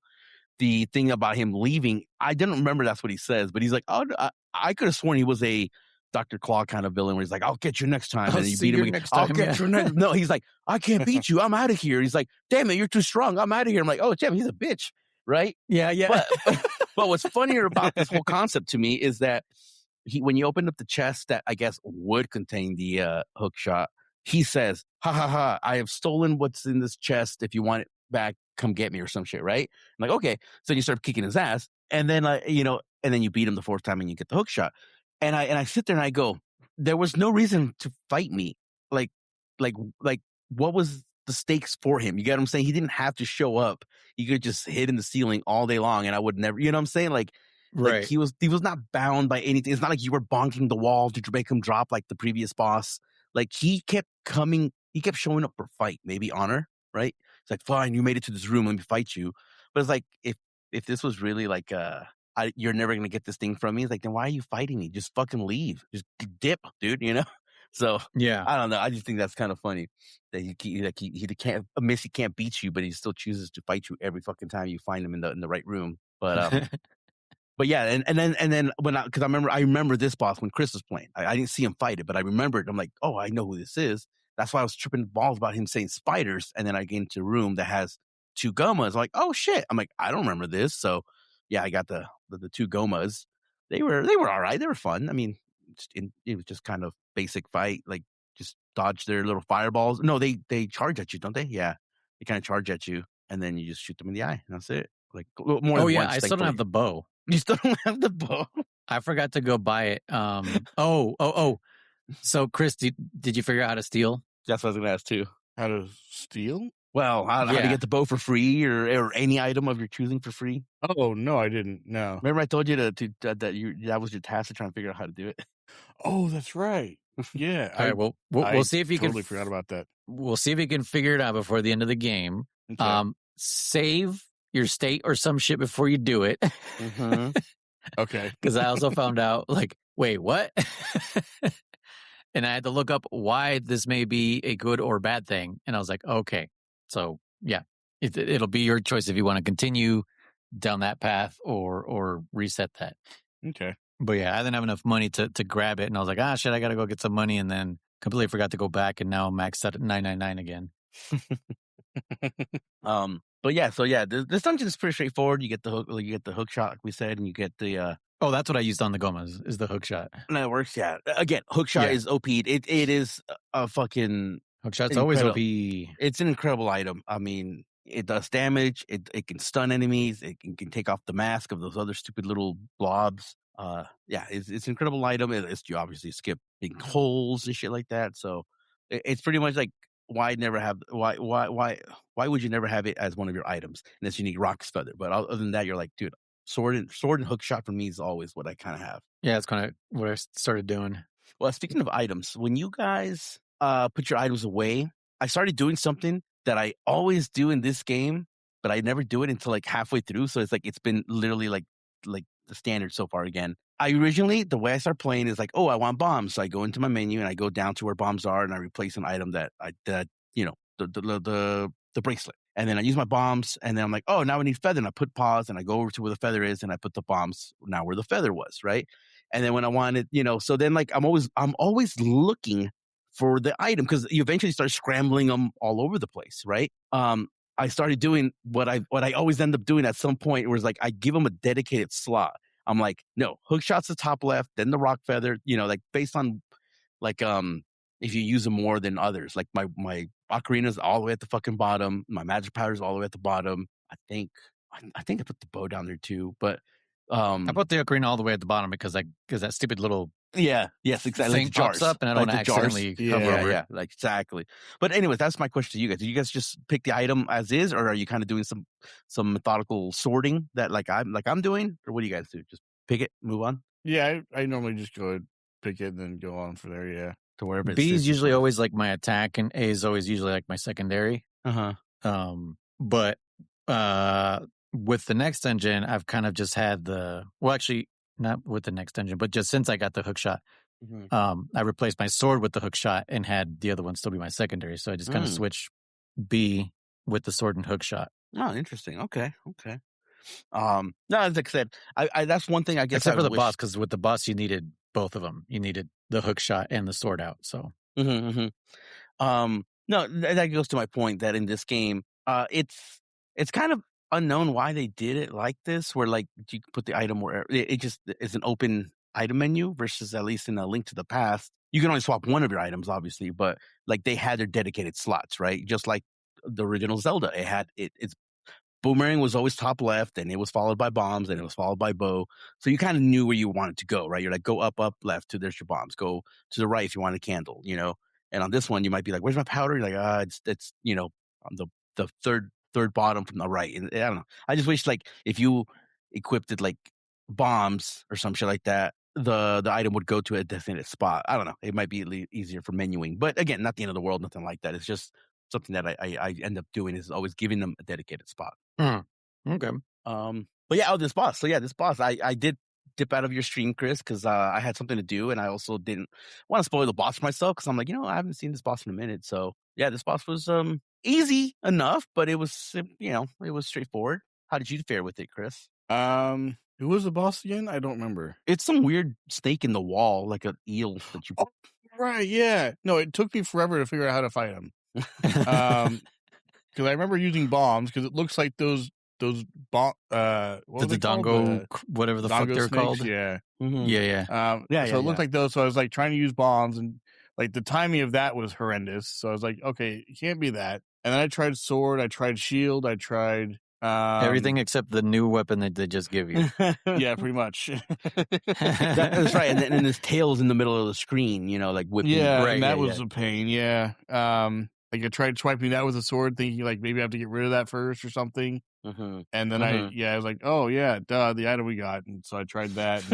The thing about him leaving, I didn't remember that's what he says, but he's like, oh, I could have sworn he was a Dr. Claw kind of villain where he's like, I'll get you next time. And then you beat him again. I'll get you next. No, he's like, I can't beat you. I'm out of here. He's like, damn it, you're too strong. I'm out of here. I'm like, oh, damn, he's a bitch. Right? Yeah. But what's funnier about this whole concept to me is that when you open up the chest that I guess would contain the hook shot, he says, ha ha ha, I have stolen what's in this chest. If you want it back, come get me or some shit, right? I'm like, okay. So you start kicking his ass. And then, and then you beat him the 4th time and you get the hook shot. And I sit there and I go, there was no reason to fight me. Like what was the stakes for him? You get what I'm saying? He didn't have to show up. He could just hit in the ceiling all day long and I would never, you know what I'm saying? Like he was not bound by anything. It's not like you were bonking the wall to make him drop like the previous boss. Like he kept showing up for fight, maybe honor, right? It's like, fine, you made it to this room, let me fight you. But it's like if this was really like you're never gonna get this thing from me, it's like, then why are you fighting me? Just fucking leave. Just dip, dude, you know? So yeah, I don't know. I just think that's kind of funny that he can't beat you, but he still chooses to fight you every fucking time you find him in the right room. But but yeah, and then because I remember this boss when Chris was playing. I didn't see him fight it, but I remembered. I'm like, oh, I know who this is. That's why I was tripping balls about him saying spiders. And then I get into a room that has 2 gomas. I'm like, oh shit. I'm like, I don't remember this. So yeah, I got the 2 gomas. They were all right. They were fun. I mean, it was just kind of basic fight, like just dodge their little fireballs. No, they charge at you, don't they? Yeah, they kind of charge at you, and then you just shoot them in the eye. And that's it. Like more. Oh yeah, I still don't have the bow. You still don't have the bow? I forgot to go buy it. Oh. So, Chris, did you figure out how to steal? That's what I was going to ask too. How to steal? Well, how to get the bow for free or any item of your choosing for free? Oh no, I didn't. No. Remember, I told you that was your task to try and figure out how to do it. Oh, that's right. Yeah. All right. Well, we'll see if you totally forgot about that. We'll see if you can figure it out before the end of the game. Okay. Save your state or some shit before you do it. Mm-hmm. Okay. Because I also found out, like, wait, what? And I had to look up why this may be a good or bad thing. And I was like, okay. So, yeah, it'll be your choice if you want to continue down that path or reset that. Okay. But yeah, I didn't have enough money to grab it. And I was like, shit, I got to go get some money. And then completely forgot to go back. And now I'm maxed out at 999 again. But yeah, so yeah, this dungeon is pretty straightforward. You get the hook shot, like we said, and you get the Oh, that's what I used on the Gomas, is the hook shot. And that works, yeah. Again, hook shot is OP. It is a fucking hook shot's always OP. It's an incredible item. I mean, it does damage. It can stun enemies. It can take off the mask of those other stupid little blobs. Yeah, it's an incredible item. You obviously skip big holes and shit like that. So it's pretty much like why would you never have it as one of your items unless you need Rock's Feather? But other than that, you're like, dude, sword and hook shot for me is always what I kind of have. Yeah, that's kind of what I started doing. Well, speaking of items, when you guys put your items away, I started doing something that I always do in this game, but I never do it until like halfway through. So it's like it's been literally like the standard so far again. The way I start playing is like, oh, I want bombs. So I go into my menu and I go down to where bombs are and I replace an item the bracelet. And then I use my bombs and then I'm like, oh, now I need feather. And I put pause and I go over to where the feather is and I put the bombs now where the feather was, right? And then when I wanted, so then like I'm always looking for the item because you eventually start scrambling them all over the place, right? I started doing what I always end up doing at some point was like I give them a dedicated slot. I'm like, no, hook shot's the top left, then the rock feather, like based on like if you use them more than others. Like my ocarina's all the way at the fucking bottom, my magic powder's all the way at the bottom. I think I put the bow down there too, but I put the ocarina all the way at the bottom because that stupid little exactly thing like pops up and I don't like accidentally cover over it. Like exactly. But anyways, that's my question to you guys. Do you guys just pick the item as is, or are you kind of doing some methodical sorting that like I'm doing, or what do you guys do? Just pick it, move on. Yeah, I normally just go pick it and then go on for there. Yeah, to wherever. B is usually always like my attack, and A is always usually like my secondary. But with the next dungeon, I've kind of just had actually not with the next dungeon, but just since I got the hook shot, I replaced my sword with the hook shot and had the other one still be my secondary. So I just kind of switch B with the sword and hook shot. Oh, interesting. Okay. No, as I said, I that's one thing I guess. Except for the boss, because with the boss you needed both of them. You needed the hook shot and the sword out. So. No, that goes to my point that in this game, it's kind of unknown why they did it like this, where like you put the item where it just is an open item menu versus at least in A Link to the Past, you can only swap one of your items, obviously, but like they had their dedicated slots, right? Just like the original Zelda, it's boomerang was always top left, and it was followed by bombs, and it was followed by bow. So you kind of knew where you wanted to go, right? You're like, go up, left, there's your bombs. Go to the right if you want a candle, And on this one, you might be like, where's my powder? You're like, it's on the third bottom from the right. And I don't know. I just wish like if you equipped it like bombs or some shit like that, the item would go to a designated spot. I don't know. It might be easier for menuing, but again, not the end of the world, nothing like that. It's just something that I end up doing is always giving them a dedicated spot. Okay. But yeah, this boss. So yeah, this boss, I did dip out of your stream, Chris, because I had something to do, and I also didn't want to spoil the boss for myself because I'm like, I haven't seen this boss in a minute. So yeah, this boss was easy enough, but it was it was straightforward. How did you fare with it, Chris? Who was the boss again? I don't remember. It's some weird snake in the wall, like an eel that you. Oh, right? Yeah. No, it took me forever to figure out how to fight him. Because I remember using bombs because it looks like those bomb. What the dongo, whatever the fuck they're called. Yeah. Yeah. So it looked like those. So I was like trying to use bombs, and like the timing of that was horrendous. So I was like, okay, it can't be that. And then I tried sword, I tried shield, I tried everything except the new weapon that they just give you. Yeah, pretty much. That's right. And then his tail's in the middle of the screen, like whipping. Yeah, right, and that was a pain. Yeah. Like I tried swiping that with a sword, thinking like maybe I have to get rid of that first or something. And then I was like, oh yeah, duh, the item we got. And so I tried that,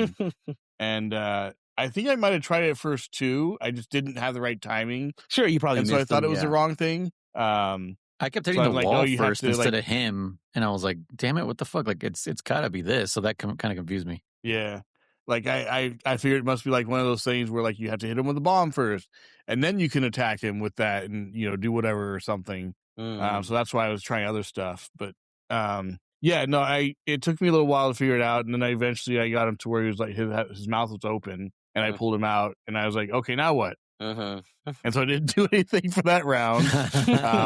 and I think I might have tried it at first too. I just didn't have the right timing. Sure, you probably. And so I thought it was the wrong thing. I kept hitting the wall first instead of him, and I was like, "Damn it, what the fuck? Like, it's got to be this." So that kind of confused me. Yeah, Like I figured it must be like one of those things where like you have to hit him with a bomb first, and then you can attack him with that, and do whatever or something. So that's why I was trying other stuff. But yeah, no, it took me a little while to figure it out, and then I got him to where he was like his mouth was open, and I pulled him out, and I was like, okay, now what? And so I didn't do anything for that round,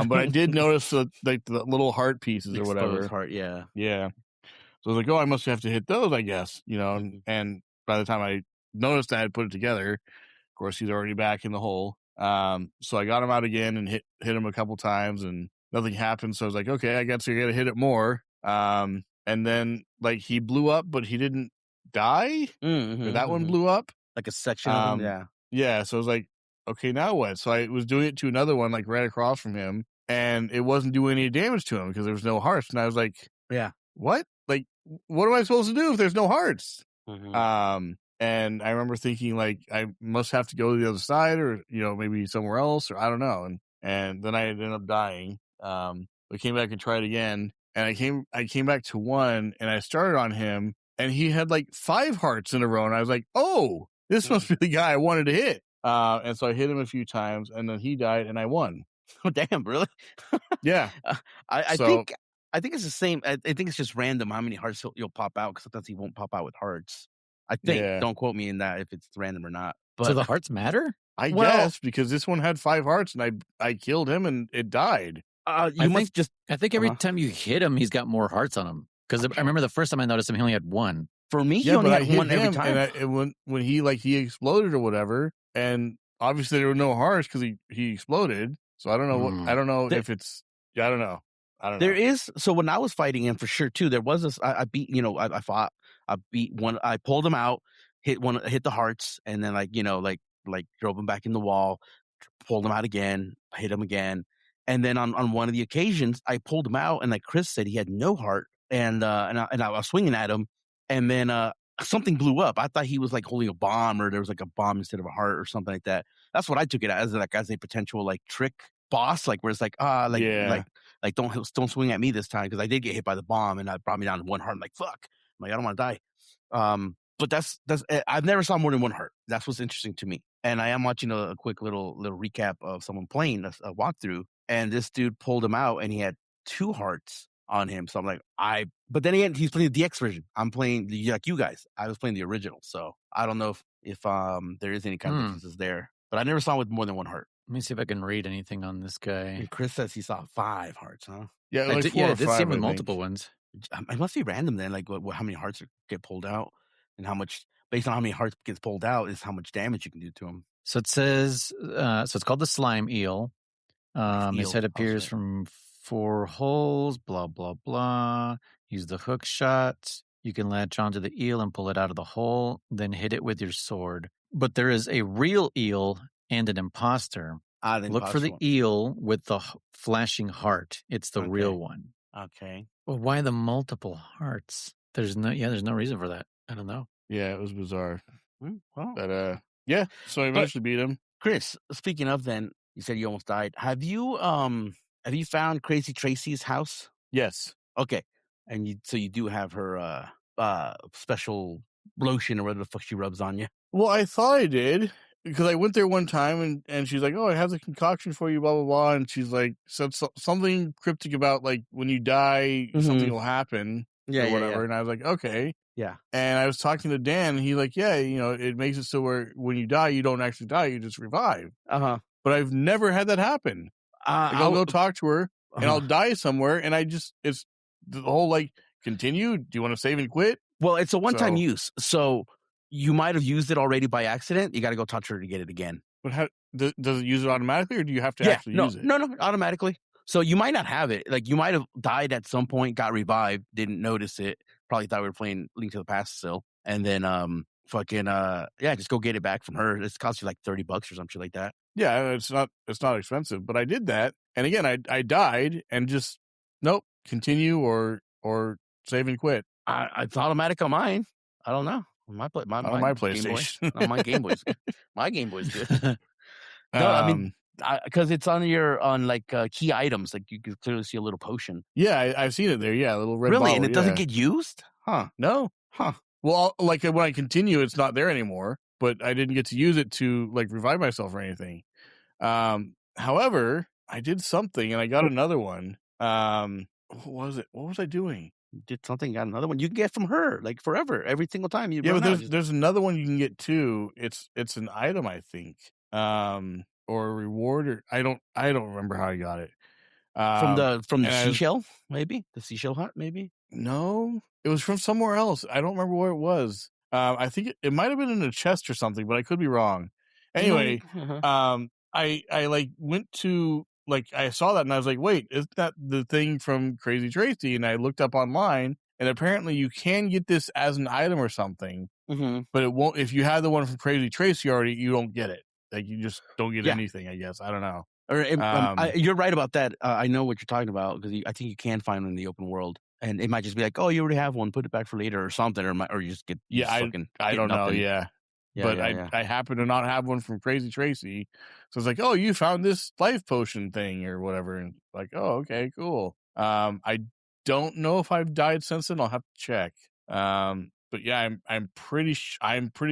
but I did notice the little heart pieces or whatever. Heart, yeah. So I was like, oh, I must have to hit those, I guess, And by the time I noticed I had put it together, of course, he's already back in the hole. So I got him out again and hit him a couple times, and nothing happened. So I was like, okay, I guess I got to hit it more. And then like he blew up, but he didn't die. Or that one blew up, like a section of him. Yeah. Yeah. So I was like, okay, now what? So I was doing it to another one, like right across from him, and it wasn't doing any damage to him because there was no hearts. And I was like, yeah, what? Like, what am I supposed to do if there's no hearts? And I remember thinking like I must have to go to the other side, or maybe somewhere else, or I don't know. And then I ended up dying. We came back and tried again, and I came back to one, and I started on him, and he had like 5 hearts in a row, and I was like, oh, this must be the guy I wanted to hit. And so I hit him a few times, and then he died, and I won. Oh, damn, really? Yeah. I think it's the same. I think it's just random how many hearts you'll pop out, because sometimes he won't pop out with hearts. I think. Yeah. Don't quote me in that if it's random or not. But, so the hearts matter? I guess, because this one had 5 hearts, and I killed him, and it died. I think every time you hit him, he's got more hearts on him. Because I remember the first time I noticed him, he only had 1. For me, he only had 1 every time. And when he exploded or whatever, and obviously there were no hearts because he exploded. So I don't know I don't know if it's. I don't know. There is. So when I was fighting him, for sure too, there was this. I beat. I fought. I beat one. I pulled him out, hit the hearts, and then like drove him back in the wall, pulled him out again, hit him again, and then on one of the occasions I pulled him out, and like Chris said, he had no heart, and I was swinging at him, and then something blew up. I thought he was like holding a bomb, or there was like a bomb instead of a heart or something like that. That's what I took it as a potential like trick boss, like where it's like don't swing at me this time, because I did get hit by the bomb and it brought me down to 1 heart. I'm like, fuck, I don't want to die. But that's I've never saw more than 1 heart. That's what's interesting to me. And I am watching a quick little recap of someone playing a walkthrough, and this dude pulled him out and he had 2 hearts on him. So I'm like, but then again, he's playing the DX version. I'm playing like you guys. I was playing the original, so I don't know if there is any kind of differences there. But I never saw him with more than 1 heart. Let me see if I can read anything on this guy. And Chris says he saw 5 hearts, huh? Yeah, like it did seem with multiple ones. It must be random then, like how many hearts get pulled out, and how much, based on how many hearts gets pulled out, is how much damage you can do to him. So it says, so it's called the slime eel. His head appears from 4 holes, blah, blah, blah. Use the hook shot. You can latch onto the eel and pull it out of the hole, then hit it with your sword. But there is a real eel and an imposter. Look for the eel with the flashing heart. It's the real one. Okay. Well, why the multiple hearts? There's no reason for that. I don't know. Yeah, it was bizarre. Well, but yeah, so I eventually beat him. Chris, speaking of, then you said you almost died. Have you found Crazy Tracy's house? Yes. Okay. And you do have her special lotion or whatever the fuck she rubs on you. Well, I thought I did, because I went there one time and she's like, oh, I have the concoction for you, blah, blah, blah. And she's like, said something cryptic about like when you die, something will happen or whatever. Yeah. And I was like, okay. Yeah. And I was talking to Dan, and he's like, yeah, it makes it so where when you die, you don't actually die, you just revive. Uh-huh. But I've never had that happen. I'll go talk to her and I'll die somewhere, and it's the whole like, continue. Do you want to save and quit? Well, it's a one-time use. So you might have used it already by accident. You got to go touch her to get it again. But how does it use it automatically, or do you have to actually use it? No, automatically. So you might not have it. Like, you might have died at some point, got revived, didn't notice it. Probably thought we were playing Link to the Past still. And then just go get it back from her. It costs you like $30 or something like that. Yeah, it's not expensive. But I did that. And again, I died and just continue or save and quit. It's automatic on mine. I don't know. My PlayStation. My Game Boy's good. My Game Boy's good. No, I mean, because it's on key items. Like, you can clearly see a little potion. Yeah, I've seen it there. Yeah, a little red bottle. Really? And it doesn't get used? Huh. No. Huh. Well, like when I continue, it's not there anymore, but I didn't get to use it to like revive myself or anything. However, I did something and I got another one. What was it? What was I doing? You did something, got another one. You can get from her like forever, every single time you. Yeah, run but out, there's another one you can get too. It's an item, I think, or a reward, or I don't remember how I got it. from the and seashell, maybe the seashell hut, maybe. No, it was from somewhere else. I don't remember where it was. I think it might have been in a chest or something, but I could be wrong. Anyway, I like went to like I saw that and I was like, wait, isn't that the thing from Crazy Tracy? And I looked up online, and apparently you can get this as an item or something, but it won't if you have the one from Crazy Tracy already. You don't get it. Like you just don't get anything. I guess I don't know. Or you're right about that. I know what you're talking about because I think you can find one in the open world, and it might just be like, oh, you already have one, put it back for later or something, or you just get I don't know. Yeah. But I happen to not have one from Crazy Tracy. So it's like, oh, you found this life potion thing or whatever. And like, oh, okay, cool. I don't know if I've died since then. I'll have to check. But yeah, I'm pretty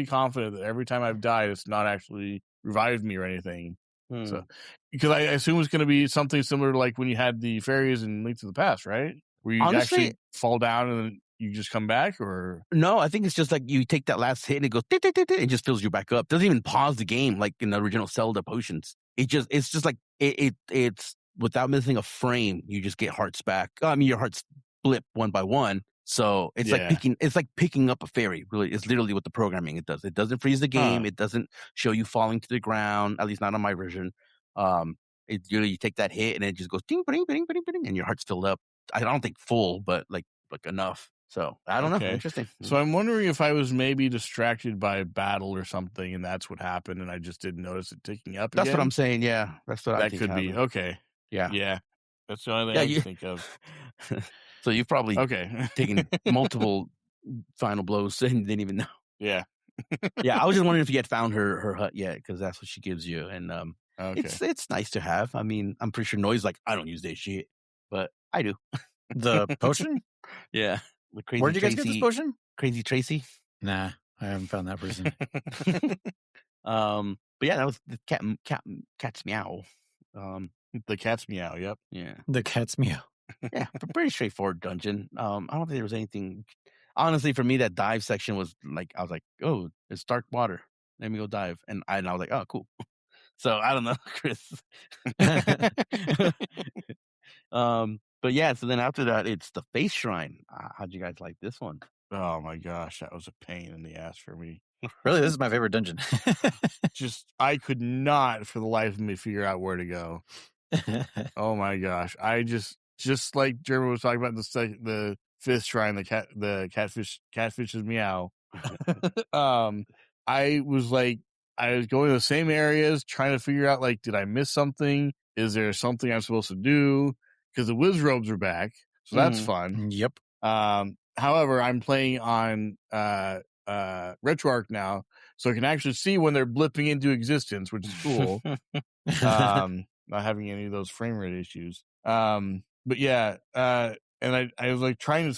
confident that every time I've died, it's not actually revived me or anything. So because I assume it's going to be something similar to like when you had the fairies in Link to the Past, right? Where you actually fall down and then you just come back, or no? I think it's just like you take that last hit and it goes, it just fills you back up. Doesn't even pause the game like in the original Zelda potions. It's just like it's without missing a frame. You just get hearts back. I mean, your hearts blip one by one. So it's like picking up a fairy. Really, it's literally what the programming it does. It doesn't freeze the game. It doesn't show you falling to the ground. At least not on my version. You take that hit and it just goes ding, ding, ding, ding, ding, and your heart's filled up. I don't think full, but like enough. So I don't know. Interesting. So I'm wondering if I was maybe distracted by a battle or something, and that's what happened, and I just didn't notice it ticking up. That's what I'm saying. Yeah, that's what I think that could be. Okay. Yeah. That's the only thing I can think of. So you've probably taken multiple final blows and didn't even know. Yeah. Yeah. I was just wondering if you had found her hut yet, because that's what she gives you, and it's nice to have. I mean, I'm pretty sure Noise like I don't use that shit, but I do. The potion? Yeah. Where'd you guys get this potion? Crazy Tracy? Nah, I haven't found that person. But yeah, that was the cat's meow. The cat's meow. Yep. Yeah. The cat's meow. Yeah, pretty straightforward dungeon. I don't think there was anything. Honestly, for me, that dive section was like I was like, oh, it's dark water. Let me go dive, and I was like, oh, cool. So I don't know, Chris. But yeah, so then after that, it's the face shrine. How'd you guys like this one? Oh my gosh, that was a pain in the ass for me. Really, this is my favorite dungeon. I could not for the life of me figure out where to go. Oh my gosh, I just like Jeremy was talking about the fifth shrine, the catfish's meow. I was going to the same areas trying to figure out like, did I miss something? Is there something I'm supposed to do? Because the whiz robes are back, so that's fun. Yep. However, I'm playing on RetroArch now, so I can actually see when they're blipping into existence, which is cool. Not having any of those frame rate issues. But yeah, and I was like trying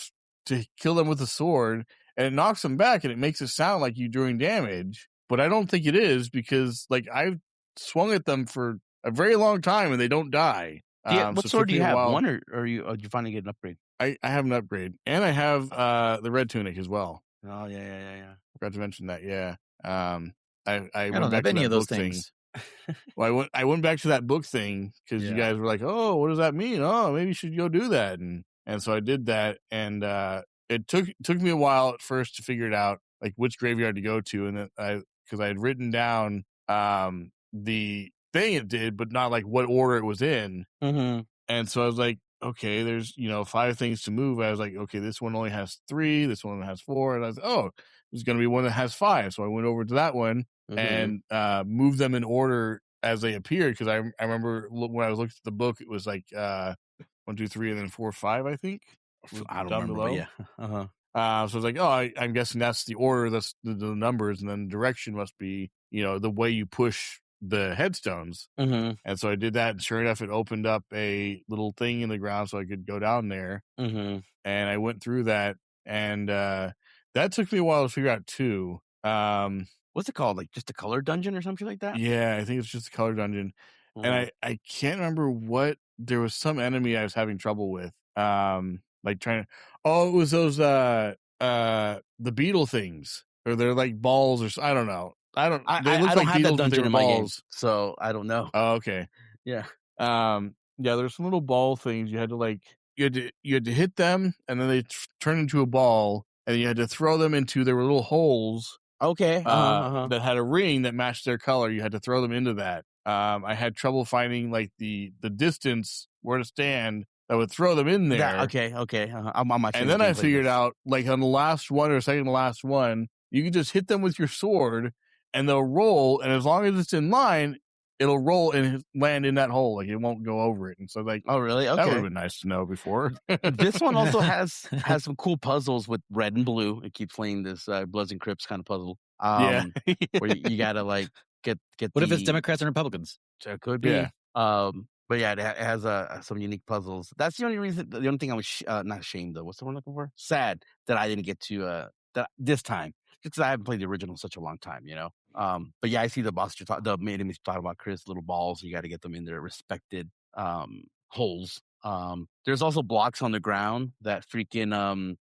to kill them with a sword, and it knocks them back, and it makes it sound like you're doing damage, but I don't think it is, because like I've swung at them for a very long time and they don't die. Yeah, what sword do you have? One, or did you finally get an upgrade? I have an upgrade, and I have the red tunic as well. Oh yeah. Forgot to mention that. Yeah. I don't have any of those things. Well, I went back to that book thing because you guys were like, "Oh, what does that mean? Oh, maybe you should go do that." And so I did that, and it took me a while at first to figure it out, like which graveyard to go to, and then because I had written down the thing it did, but not like what order it was in. Mm-hmm. And so I was like, okay, there's 5 things to move. I was like, okay, this one only has 3, this one has 4, and I was like, oh, there's going to be one that has 5. So I went over to that one and moved them in order as they appeared, because I remember when I was looking at the book, it was like 1, 2, 3, and then 4, 5, I think. I don't remember. Below. Yeah. So I was like, oh, I'm guessing that's the order, that's the numbers, and then the direction must be, the way you push the headstones. And so I did that, and sure enough, it opened up a little thing in the ground so I could go down there. And I went through that, and That took me a while to figure out too. What's it called? Like just a color dungeon or something like that? Yeah, I think it's just a color dungeon. And I can't remember what there was some enemy I was having trouble with. Like trying to it was those the beetle things. Or they're like balls or I don't know. They look I don't like have that beetles, but they dungeon were in my game, balls. so I don't know. Oh, okay. Yeah. Yeah, there's some little ball things you had to you had to hit them and then they turn into a ball and you had to throw them into there were little holes Okay. that had a ring that matched their color. You had to throw them into that. I had trouble finding like the distance where to stand that would throw them in there. Okay. I'm actually. And then I figured out like on the last one or second to last one, you can just hit them with your sword and they'll roll. And as long as it's in line, it'll roll and land in that hole. Like it won't go over it. And so like, oh really? Okay. That would have been nice to know before. This one also has some cool puzzles with red and blue. It keeps playing this Bloods and Crips kind of puzzle. Yeah. Where you gotta like get. What if it's Democrats and Republicans? It could be. Yeah. But yeah, it has some unique puzzles. That's the only reason. The only thing I was not ashamed though. What's the word I'm looking for? Sad that I didn't get to this time, just because I haven't played the original in such a long time. You know. But yeah, I see the boss. The enemies you're talking about, Chris. Little balls. You got to get them in their respected holes. There's also blocks on the ground that freaking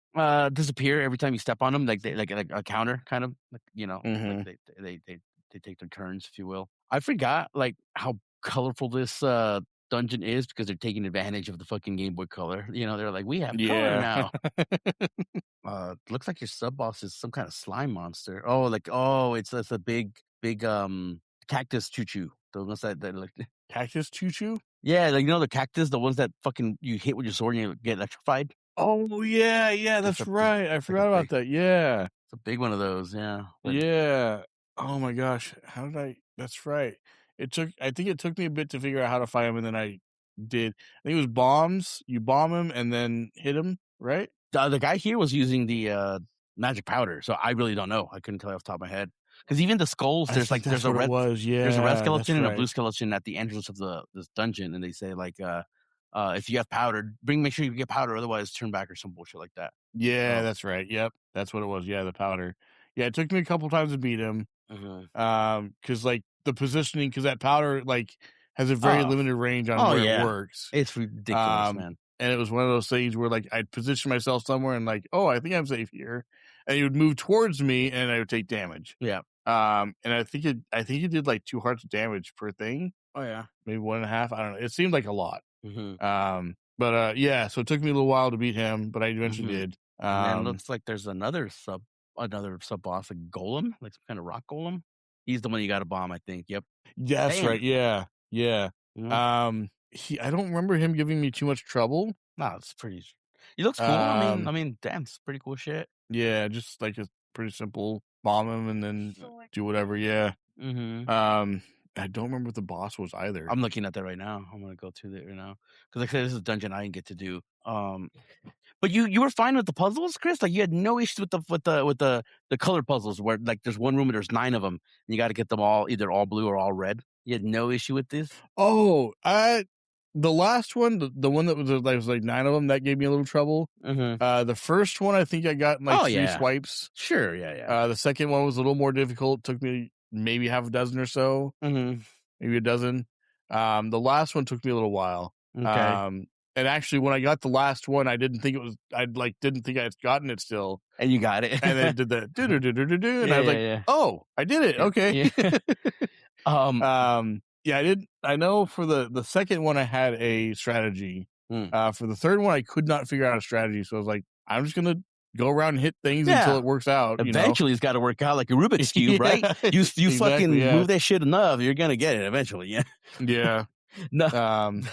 disappear every time you step on them, like a counter kind of. Like, you know, like they take their turns, if you will. I forgot like how colorful this dungeon is because they're taking advantage of the fucking Game Boy Color. You know, they're like, we have color now. Looks like your sub boss is some kind of slime monster. It's a big cactus choo-choo. The ones that like Cactus choo-choo? Yeah, like the cactus, the ones that fucking you hit with your sword and you get electrified. Oh yeah, that's right. I forgot about that. Yeah. It's a big one of those, yeah. Yeah. Oh my gosh. That's right. I think it took me a bit to figure out how to fight him, and then I did. I think it was bombs. You bomb him and then hit him, right? The guy here was using the magic powder, so I really don't know. I couldn't tell you off the top of my head. Because even the skulls, there's a red skeleton and a blue skeleton at the entrance of this dungeon, and they say like, if you have powder, make sure you get powder, otherwise turn back or some bullshit like that. Yeah, that's right. Yep, that's what it was. Yeah, the powder. Yeah, it took me a couple times to beat him. Because like the positioning, because that powder like has a very limited range on where it works. It's ridiculous, man. And it was one of those things where like I'd position myself somewhere and like, oh, I think I'm safe here, and he would move towards me and I would take damage. Yeah. And I think it did like 2 hearts of damage per thing. Oh yeah, maybe 1.5. I don't know. It seemed like a lot. But yeah, so it took me a little while to beat him, but I eventually did. And it looks like there's another sub boss, a golem, like some kind of rock golem. He's the one you got to bomb, I think. Yep. That's right. Yeah. I don't remember him giving me too much trouble. No, it's pretty. He looks cool. I mean, damn, it's pretty cool shit. Yeah, just like a pretty simple bomb him and then do whatever. Yeah. I don't remember what the boss was either. I'm looking at that right now. I'm gonna go to it right now because like I said, this is a dungeon I didn't get to do. But you were fine with the puzzles, Chris. Like you had no issues with the color puzzles where like there's one room and there's 9 of them and you got to get them all either all blue or all red. You had no issue with this. Oh, the last one, the one that was like 9 of them, that gave me a little trouble. The first one I think I got in like 3 swipes. Sure, yeah. The second one was a little more difficult. Took me maybe half a dozen or so. Maybe a dozen. The last one took me a little while. Okay. And actually, when I got the last one, I didn't think I'd gotten it still. And you got it. And then it did the do-do-do-do-do, and I was like, oh, I did it. Okay. Yeah, I did. I know for the second one, I had a strategy. For the third one, I could not figure out a strategy. So I was like, I'm just going to go around and hit things until it works out. Eventually, it's got to work out like a Rubik's Cube, right? You exactly, fucking move that shit enough, you're going to get it eventually. Yeah. Yeah. No,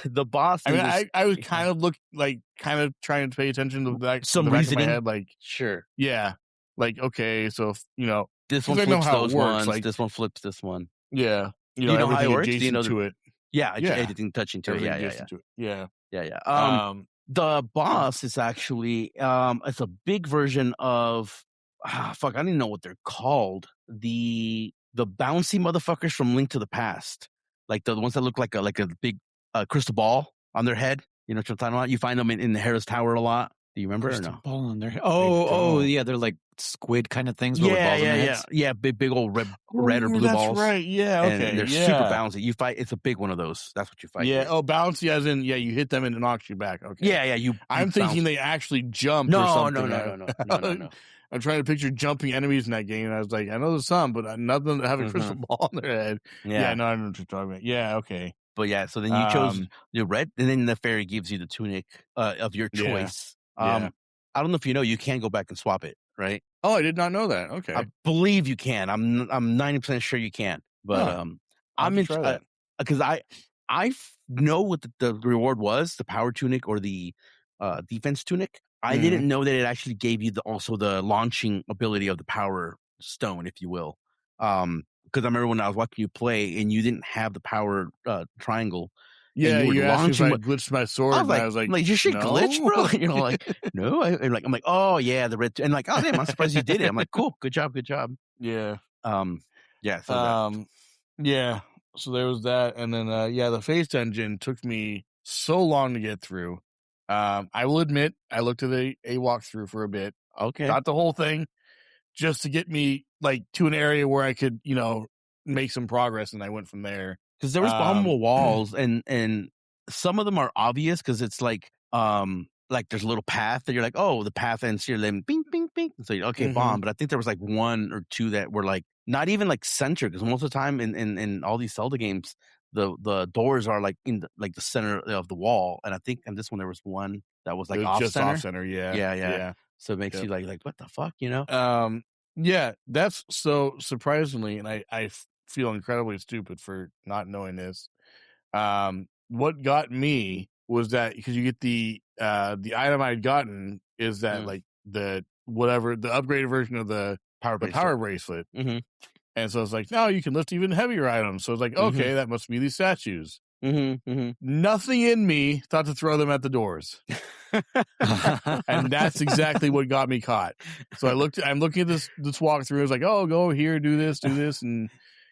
the boss. I mean, I was kind of trying to pay attention to that. Some reasoning. In my head, like, sure. Yeah. Like, okay, so, this one flips those ones. Like, this one flips this one. Yeah. You know how it works? To it. Yeah. Everything touching to it. Yeah. The boss is actually, it's a big version of, I don't even know what they're called. The bouncy motherfuckers from Link to the Past. Like the ones that look like a big crystal ball on their head. You know what I'm talking about? You find them in the Harris Tower a lot. Do you remember or Crystal no? ball in their head. Oh, yeah, they're like squid kind of things, but with balls in their heads. Yeah, big old red or blue that's balls. Right. Yeah. Okay. And they're super bouncy. You fight. It's a big one of those. That's what you fight. Yeah. With. Oh, bouncy as in you hit them and it knocks you back. Okay. Yeah. I'm thinking they actually jumped or something. No. I'm trying to picture jumping enemies in that game, and I was like, I know there's some, but nothing that have a crystal ball on their head. Yeah. No, I know what you're talking about. Yeah. Okay. But yeah, so then you chose the red, and then the fairy gives you the tunic of your choice. Yeah. I don't know if you know, you can go back and swap it, right? Oh, I did not know that. Okay. I believe you can. I'm 90% sure you can. But I'm interested because I know what the reward was, the power tunic or the defense tunic. I didn't know that it actually gave you also the launching ability of the power stone, if you will. Because I remember when I was watching you play and you didn't have the power triangle. Yeah, you asked me if I glitched my sword, and I was like, you should glitch, bro. You know, like, no. I'm like, oh, yeah, the red. And like, oh, damn, I'm surprised you did it. I'm like, cool, good job. Yeah. Yeah. So yeah. So there was that. And then, the face dungeon took me so long to get through. I will admit, I looked at a walkthrough for a bit. Okay. Not the whole thing, just to get me like to an area where I could, make some progress. And I went from there. Because there was bombable walls, and some of them are obvious because it's like there's a little path that you're like, oh, the path ends here, then bing, bing, bing. So okay, bomb. But I think there was like one or two that were like not even like centered, because most of the time in all these Zelda games, the doors are like in the center of the wall, and I think in this one there was one that was like off center. Yeah. So it makes you like what the fuck, Yeah, that's so surprisingly, and I feel incredibly stupid for not knowing this. What got me was that because you get the item I'd gotten is that like the upgraded version of the power bracelet. And so it's like, no, you can lift even heavier items. So it's like, okay, that must be these statues. Nothing in me thought to throw them at the doors. And that's exactly what got me caught. So I'm looking at this walkthrough. I was like, oh, go over here, do this, and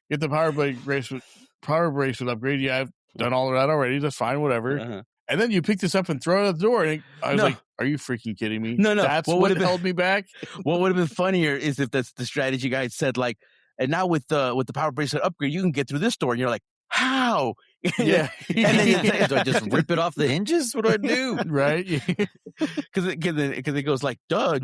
get the power bracelet upgrade. Yeah, I've done all of that already. That's fine, whatever. And then you pick this up and throw it at the door. And I was like, are you freaking kidding me? No. That's what held me back. What would have been funnier is if that's the strategy guide said like, and now with the power bracelet upgrade, you can get through this door. And you're like, how? Yeah. And then you think, do I just rip it off the hinges? What do I do? Right. Because it goes like, duh.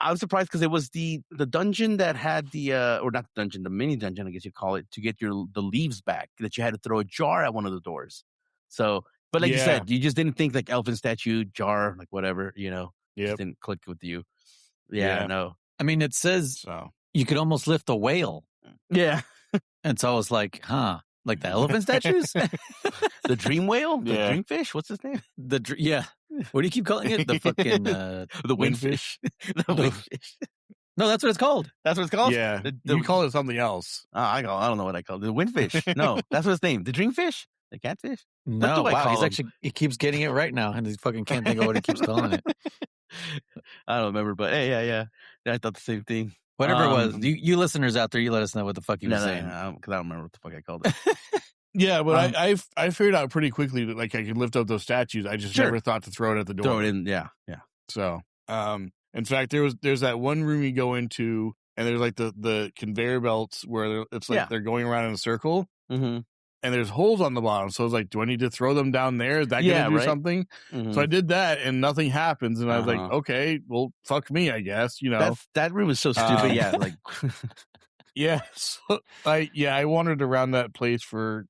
I was surprised because it was the dungeon that had or not the dungeon, the mini dungeon, I guess you call it, to get the leaves back, that you had to throw a jar at one of the doors. So, but like you said, you just didn't think like elfin statue, jar, like whatever, just didn't click with you. Yeah. No. I mean, it says you could almost lift a whale. Yeah. And so I was like, like the elephant statues? The dream whale? The dream fish? What's his name? Yeah. What do you keep calling it? The fucking... the windfish. The windfish. No, that's what it's called. That's what it's called? Yeah. You call it something else. I don't know what I call it. The windfish. No, that's what his name. The dreamfish? The catfish? No, wow. He keeps getting it right now, and he fucking can't think of what he keeps calling it. I don't remember, but hey, yeah. I thought the same thing. Whatever it was, you listeners out there, you let us know what the fuck you were saying. No, because I don't remember what the fuck I called it. Yeah, but I figured out pretty quickly that like I could lift up those statues. I just never thought to throw it at the door. Throw it in, yeah. So, in fact, there's that one room you go into, and there's like the conveyor belts where it's like they're going around in a circle, and there's holes on the bottom. So I was like, do I need to throw them down there? Is that going to do something? So I did that, and nothing happens. And I was like, okay, well, fuck me, I guess. That room is so stupid. Yeah, like. Yeah, so I wandered around that place for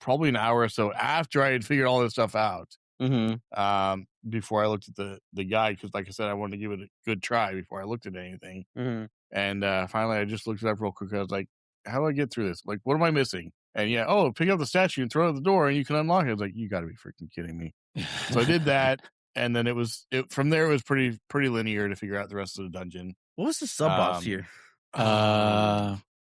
probably an hour or so after I had figured all this stuff out. Before I looked at the guide, because like I said, I wanted to give it a good try before I looked at anything. And finally, I just looked it up real quick. I was like, how do I get through this? Like, what am I missing? And pick up the statue and throw it at the door, and you can unlock it. I was like, you got to be freaking kidding me. So I did that, and then from there it was pretty linear to figure out the rest of the dungeon. What was the sub boss here? It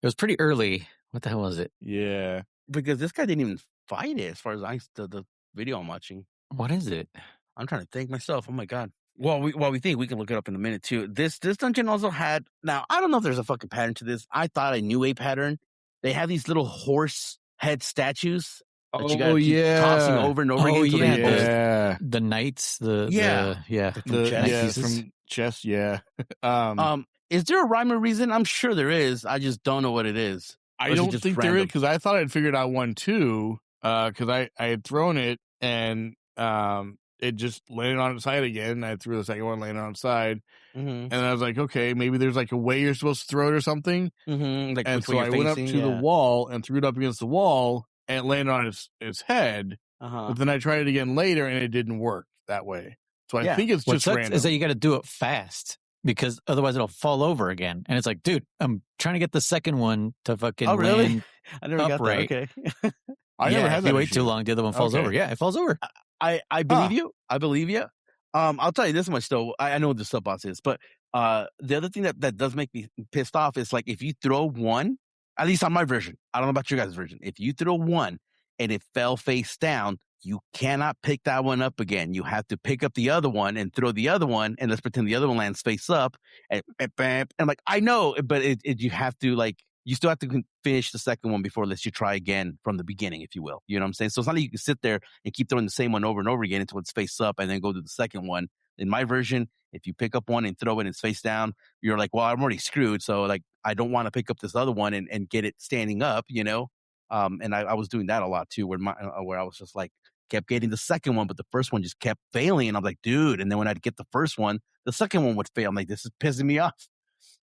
was pretty early. What the hell was it? Yeah, because this guy didn't even fight it as far as the video I'm watching. What is it? I'm trying to think myself. Oh my god. While we think, we can look it up in a minute too. This dungeon also had, now I don't know if there's a fucking pattern to this. I thought I knew a pattern. They have these little horse head statues that you got to keep tossing over and over again. Oh, yeah. The knights, from chess. Yeah. Is there a rhyme or reason? I'm sure there is. I just don't know what it is. I don't think there is, because I thought I'd figured out one too. Because I had thrown it and it just landed on its side again. I threw the second one, landed on its side, and I was like, okay, maybe there's like a way you're supposed to throw it or something. Like, and so I went up to the wall and threw it up against the wall, and it landed on its head. But then I tried it again later, and it didn't work that way. So I think it's just random. Is that you got to do it fast, because otherwise it'll fall over again. And it's like, dude, I'm trying to get the second one to fucking land I never upright. got that. Okay. I never had that. If you wait too long, the other one falls over. Yeah, it falls over. I believe you. I believe you. I'll tell you this much though. I know what the sub boss is, but the other thing that does make me pissed off is like if you throw one, at least on my version. I don't know about your guys' version. If you throw one and it fell face down, you cannot pick that one up again. You have to pick up the other one and throw the other one, and let's pretend the other one lands face up. And like, I know, but you have to, like, you still have to finish the second one before it lets you try again from the beginning, if you will. You know what I'm saying? So it's not like you can sit there and keep throwing the same one over and over again until it's face up and then go to the second one. In my version, if you pick up one and throw it and it's face down, you're like, well, I'm already screwed. So like, I don't want to pick up this other one and get it standing up, you know? And I was doing that a lot too, where I was just like, kept getting the second one, but the first one just kept failing. And I'm like, dude. And then when I'd get the first one, the second one would fail. I'm like, this is pissing me off.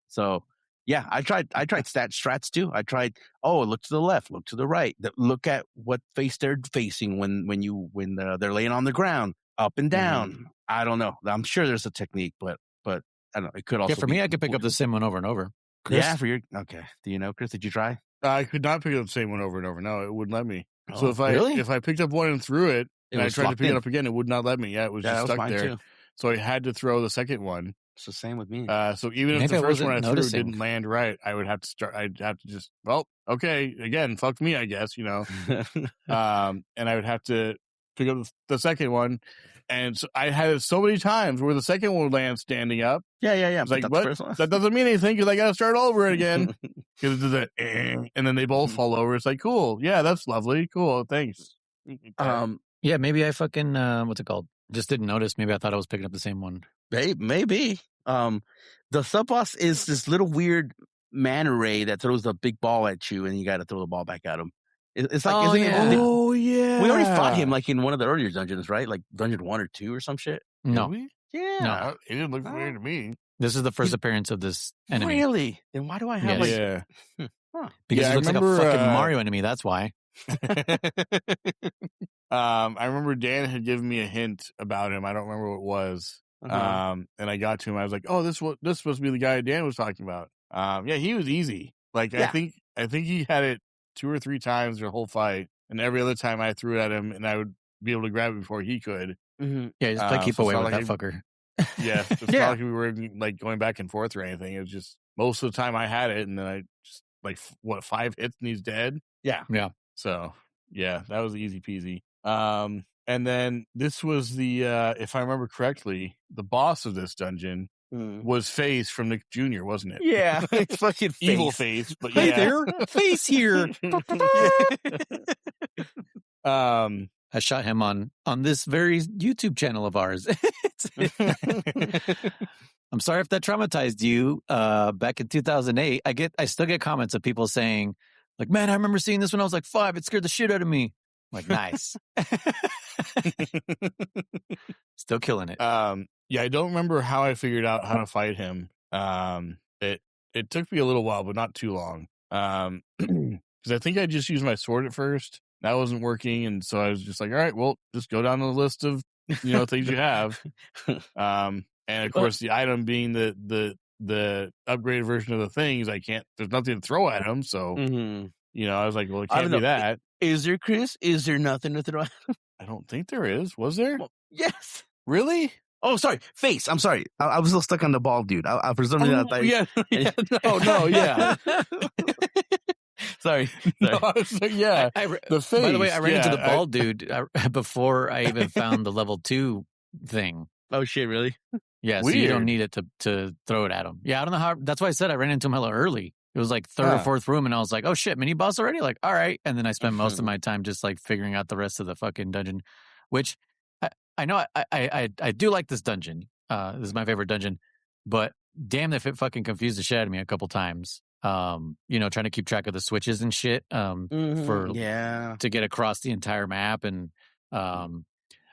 So yeah, I tried strats too. I tried, look to the left, look to the right, look at what face they're facing when they're laying on the ground, up and down. I don't know. I'm sure there's a technique, but I don't know. It could also for me, I could pick up the same one over and over. Chris? Yeah, okay. Do you know, Chris? Did you try? I could not pick up the same one over and over. No, it wouldn't let me. So if I picked up one and threw it, and I tried to pick it up again, it would not let me. Yeah, it was just stuck there. Too. So I had to throw the second one. It's the same with me. So even if the first one I threw didn't land right, I would have to start. I'd have to just, okay, again, fuck me, I guess, you know. And I would have to pick up the second one. And so I had it so many times where the second one would land standing up. Yeah. It's like, what? That doesn't mean anything because I got to start over again. Because it does that, and then they both fall over. It's like, cool. Yeah, that's lovely. Cool. Thanks. Yeah, maybe I fucking, what's it called? Just didn't notice. Maybe I thought I was picking up the same one. Maybe. The sub boss is this little weird man array that throws the big ball at you, and you got to throw the ball back at him. It's like, yeah. We already fought him like in one of the earlier dungeons, right? Like dungeon 1 or 2 or some shit. No. Yeah. No, it didn't look weird to me. This is the first appearance of this enemy. Really? Then why do I have Because it looks like a fucking Mario enemy. That's why. I remember Dan had given me a hint about him. I don't remember what it was. And I got to him. I was like, this supposed to be the guy Dan was talking about. Yeah, he was easy. Like, I think he had it 2 or 3 times their whole fight, and every other time I threw it at him, and I would be able to grab it before he could. Yeah, just play keep away with that fucker. Yeah, it's not like we were like going back and forth or anything. It was just most of the time I had it, and then I just like 5 hits and he's dead. Yeah. So yeah, that was easy peasy. And then this was the if I remember correctly, the boss of this dungeon was Face from Nick Jr., wasn't it? Yeah, it's fucking Face. Evil Face. But hey there, Face here. I shot him on this very YouTube channel of ours. I'm sorry if that traumatized you. Back in 2008, I still get comments of people saying, like, man, I remember seeing this when I was like 5. It scared the shit out of me. I'm like, nice. Still killing it. Yeah, I don't remember how I figured out how to fight him. It took me a little while, but not too long. Because I think I just used my sword at first. That wasn't working, and so I was just like, all right, well, just go down the list of things you have. And of course, the item being the upgraded version of the things, there's nothing to throw at them. So I was like, well, it can't be that. Is there, Chris? Is there nothing to throw at them? I don't think there is. Was there? Well, yes. Really? Oh, sorry. Face. I'm sorry. I was still stuck on the ball, dude. I for some reason I thought. Yeah. No. Yeah. Sorry. No, the face. By the way, I ran into the bald dude before I even found the level 2 thing. Oh shit! Really? Yeah. So you don't need it to throw it at him. Yeah, I don't know how. That's why I said I ran into him hella early, It was like third or fourth room, and I was like, "Oh shit, mini boss already!" Like, all right. And then I spent most of my time just like figuring out the rest of the fucking dungeon, which I know I do like this dungeon. This is my favorite dungeon, but damn if it fucking confused the shit out of me a couple times. Trying to keep track of the switches and shit. To get across the entire map, and and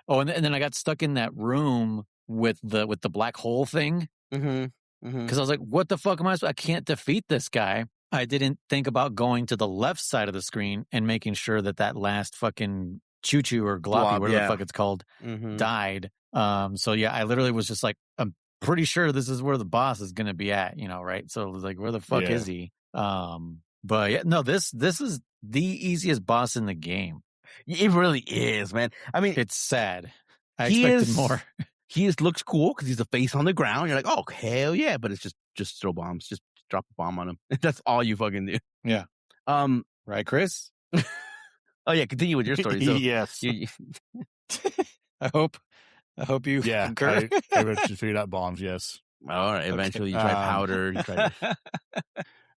then I got stuck in that room with the black hole thing. Because I was like, what the fuck am I can't defeat this guy. I didn't think about going to the left side of the screen and making sure that last fucking choo-choo or gloppy, whatever the fuck it's called, died. So yeah, I literally was just like, I'm pretty sure this is where the boss is going to be at, right? So it was like, where the fuck is he? But yeah, no, this is the easiest boss in the game. It really is, man. I mean, it's sad. I expected more. He looks cool because he's a face on the ground. You're like, oh, hell yeah. But it's just throw bombs. Just drop a bomb on him. That's all you fucking do. Yeah. Right, Chris? Oh, yeah. Continue with your story. So, yes. I hope you concur. I eventually figured out bombs, yes. All right. Eventually you tried powder.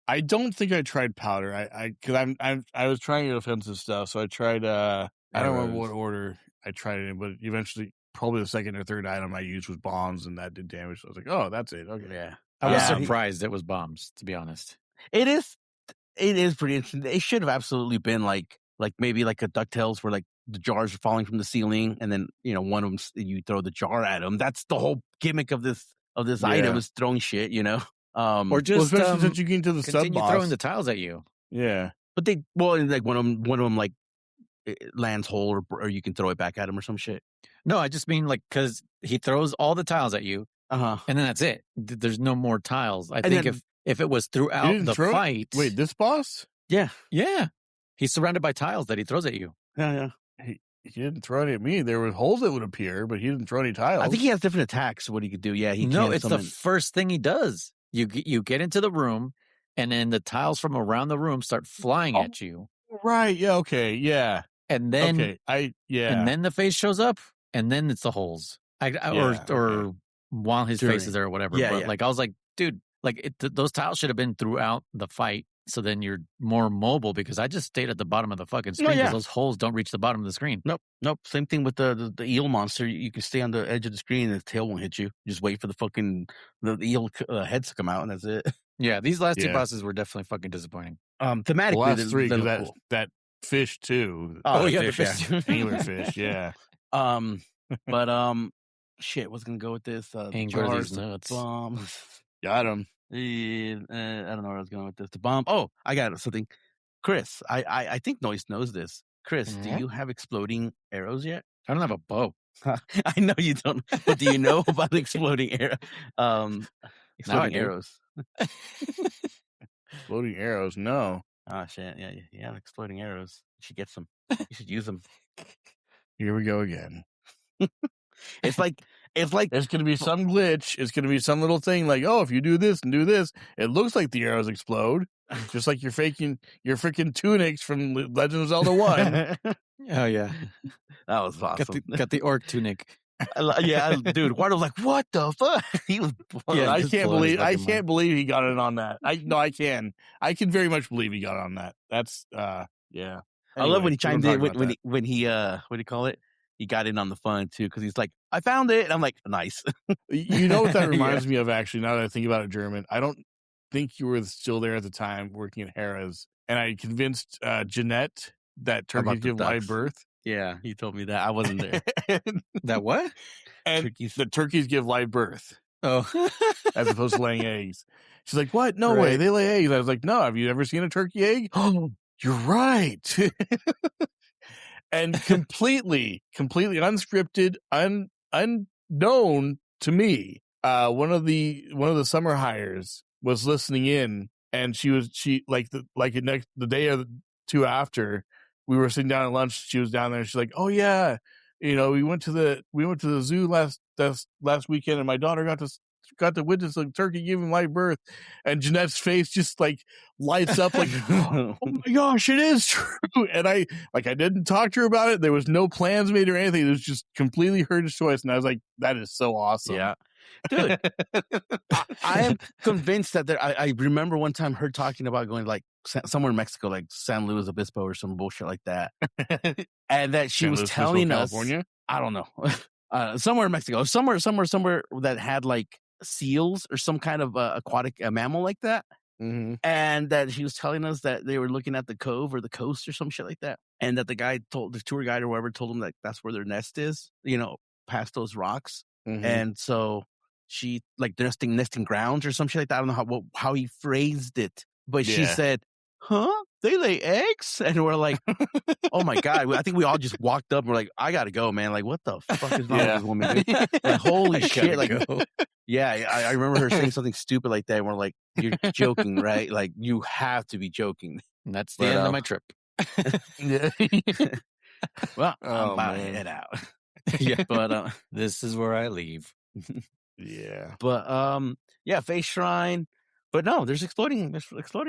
I don't think I tried powder. Because I was trying offensive stuff. So I tried, I don't remember what order I tried it in, but eventually probably the second or third item I used was bombs, and that did damage. So I was like, oh, that's it. Okay. Yeah. I was surprised it was bombs, to be honest. It is pretty interesting. It should have absolutely been like maybe like a DuckTales where like the jars are falling from the ceiling, and then one of them you throw the jar at them. That's the whole gimmick of this item is throwing shit, or just especially since you get into the sub boss, throwing the tiles at you. Yeah, but like one of them like it lands whole, or you can throw it back at him or some shit. No, I just mean like because he throws all the tiles at you, and then that's it. There's no more tiles. I think if it was throughout the fight. Wait, this boss? Yeah. He's surrounded by tiles that he throws at you. Yeah. He didn't throw any at me. There were holes that would appear, but he didn't throw any tiles. I think he has different attacks. What he could do? Yeah, it's the first thing he does. You get into the room, and then the tiles from around the room start flying at you. Right. Yeah. Okay. Yeah. And then and then the face shows up, and then it's the holes. Or while his face is there or whatever. Like I was like, dude, like those tiles should have been throughout the fight, so then you're more mobile, because I just stayed at the bottom of the fucking screen because those holes don't reach the bottom of the screen. Nope. Same thing with the eel monster. You can stay on the edge of the screen and the tail won't hit you. Just wait for the eel heads to come out, and that's it. Yeah, these last two bosses were definitely fucking disappointing. Thematically, the last three, that fish too. The fish too. Anglerfish, yeah. But shit, what's gonna go with this? Angler's nuts. Bombs. Got him. I don't know where I was going with this. The bomb. Oh, I got something. Chris, I think Noise knows this. Chris, do you have exploding arrows yet? I don't have a bow. I know you don't, but do you know about exploding arrows? Exploding arrows? No. Oh shit! Yeah, exploding arrows. You should get some. You should use them. Here we go again. It's like there's going to be some glitch. It's going to be some little thing like, oh, if you do this and do this, it looks like the arrows explode, just like you're faking your freaking tunics from Legend of Zelda 1. Oh yeah, that was awesome. Got the orc tunic. Yeah, dude. Ward was like, "What the fuck?" He was. I can't believe he got it on that. I can very much believe he got it on that. That's yeah. Anyway, I love when he chimed in when he what do you call it? He got in on the fun too, because he's like, "I found it," and I'm like, "Nice." You know what that reminds me of? Actually, now that I think about it, German, I don't think you were still there at the time working at Harrah's, and I convinced Jeanette that turkeys give live birth. Yeah, he told me that. I wasn't there. That what? And the turkeys give live birth. Oh. As opposed to laying eggs. She's like, what? No way. They lay eggs. I was like, no. Have you ever seen a turkey egg? Oh, you're right. And completely unscripted, unknown to me. One of the summer hires was listening in, and the day or two after, we were sitting down at lunch. She was down there. She's like, "Oh yeah, we went to the zoo last weekend, and my daughter got to witness a turkey giving live birth." And Jeanette's face just like lights up, like, "Oh my gosh, it is true!" And I didn't talk to her about it. There was no plans made or anything. It was just completely her choice. And I was like, "That is so awesome." Yeah, Dude, I am convinced that I remember one time her talking about going like somewhere in Mexico, like San Luis Obispo or some bullshit like that. And that she San was Luis telling Obispo, us, California? I don't know, somewhere in Mexico, somewhere that had like seals or some kind of aquatic mammal like that. Mm-hmm. And that she was telling us that they were looking at the cove or the coast or some shit like that. And that the tour guide or whoever told them that that's where their nest is, past those rocks. Mm-hmm. And so she like nesting grounds or some shit like that. I don't know how he phrased it, but she said, huh? They lay eggs? And we're like, oh my God. I think we all just walked up and we're like, I gotta go, man. Like, what the fuck is wrong with this woman? Dude? Like, holy shit. Like, yeah, I remember her saying something stupid like that. And we're like, you're joking, right? Like, you have to be joking. And that's the end of my trip. Yeah. Well, I'm about to head out. Yeah, but this is where I leave. Yeah. But yeah, face shrine. But no, there's exploding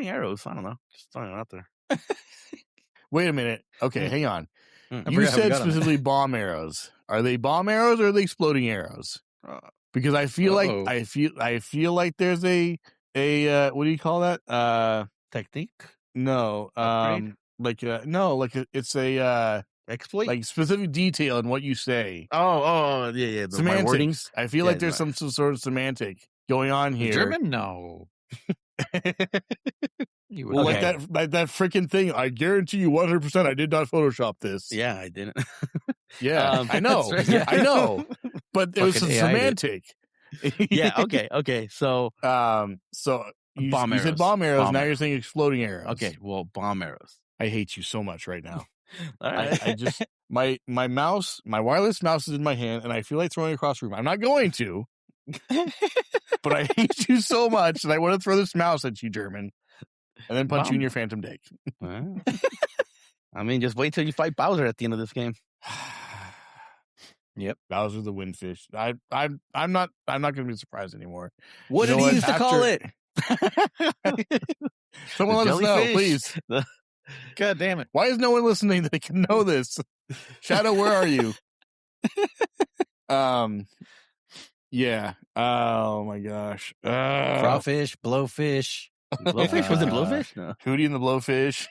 arrows. I don't know. Just throwing it out there. Wait a minute. Okay, hang on. Mm. You said specifically bomb arrows. Are they bomb arrows or are they exploding arrows? Because I feel like I feel like there's a what do you call that? Technique? No. It's a exploit, like specific detail in what you say. Oh, yeah. Semantics. I feel like there's some sort of semantic going on here. German, no. Well, like that freaking thing. I guarantee you 100% I did not Photoshop this. Yeah, I didn't. Yeah, I know. Right. Yeah. I know. But it was some semantic. Yeah, okay. So you bomb said bomb arrows, now you're saying exploding arrows. Okay, well, bomb arrows. I hate you so much right now. All right. I just my wireless mouse is in my hand and I feel like throwing it across the room. I'm not going to. But I hate you so much and I want to throw this mouse at you, German, and then punch you in your phantom dick. I mean, just wait till you fight Bowser at the end of this game. Yep, Bowser the Windfish. I'm not going to be surprised anymore. What did he used to call it? Someone let us know, please. God damn it! Why is no one listening that can know this? Shadow, where are you? Yeah. Oh my gosh. Crawfish, blowfish. Blowfish? Was it Blowfish? No. Hootie and the Blowfish.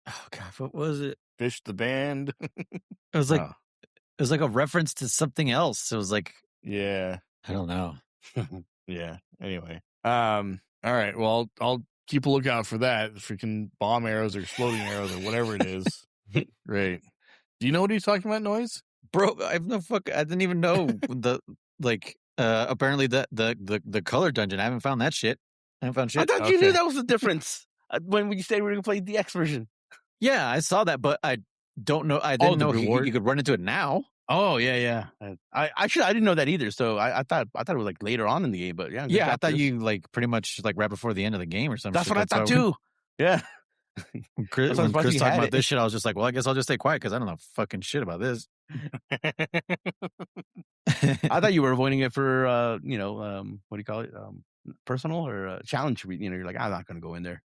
Oh God, what was it? Fish the Band. It was like a reference to something else. It was like, yeah, I don't know. Yeah. Anyway. All right. Well, I'll keep a lookout for that. Freaking bomb arrows or exploding arrows or whatever it is. Great. Do you know what he's talking about, Noise? Bro, I have no fuck. I didn't even know apparently the color dungeon. I haven't found that shit. I haven't found shit. I thought you knew that was the difference when you said we were going to play the X version. Yeah, I saw that, but I don't know. I didn't know you could run into it now. Oh yeah. I didn't know that either. So I thought it was like later on in the game, but yeah. Yeah, I thought you like pretty much like right before the end of the game or something. That's what I thought too. Yeah. When Chris talking about this shit, I was just like, well, I guess I'll just stay quiet because I don't know fucking shit about this. I thought you were avoiding it for what do you call it? Personal or challenge. You're like, I'm not going to go in there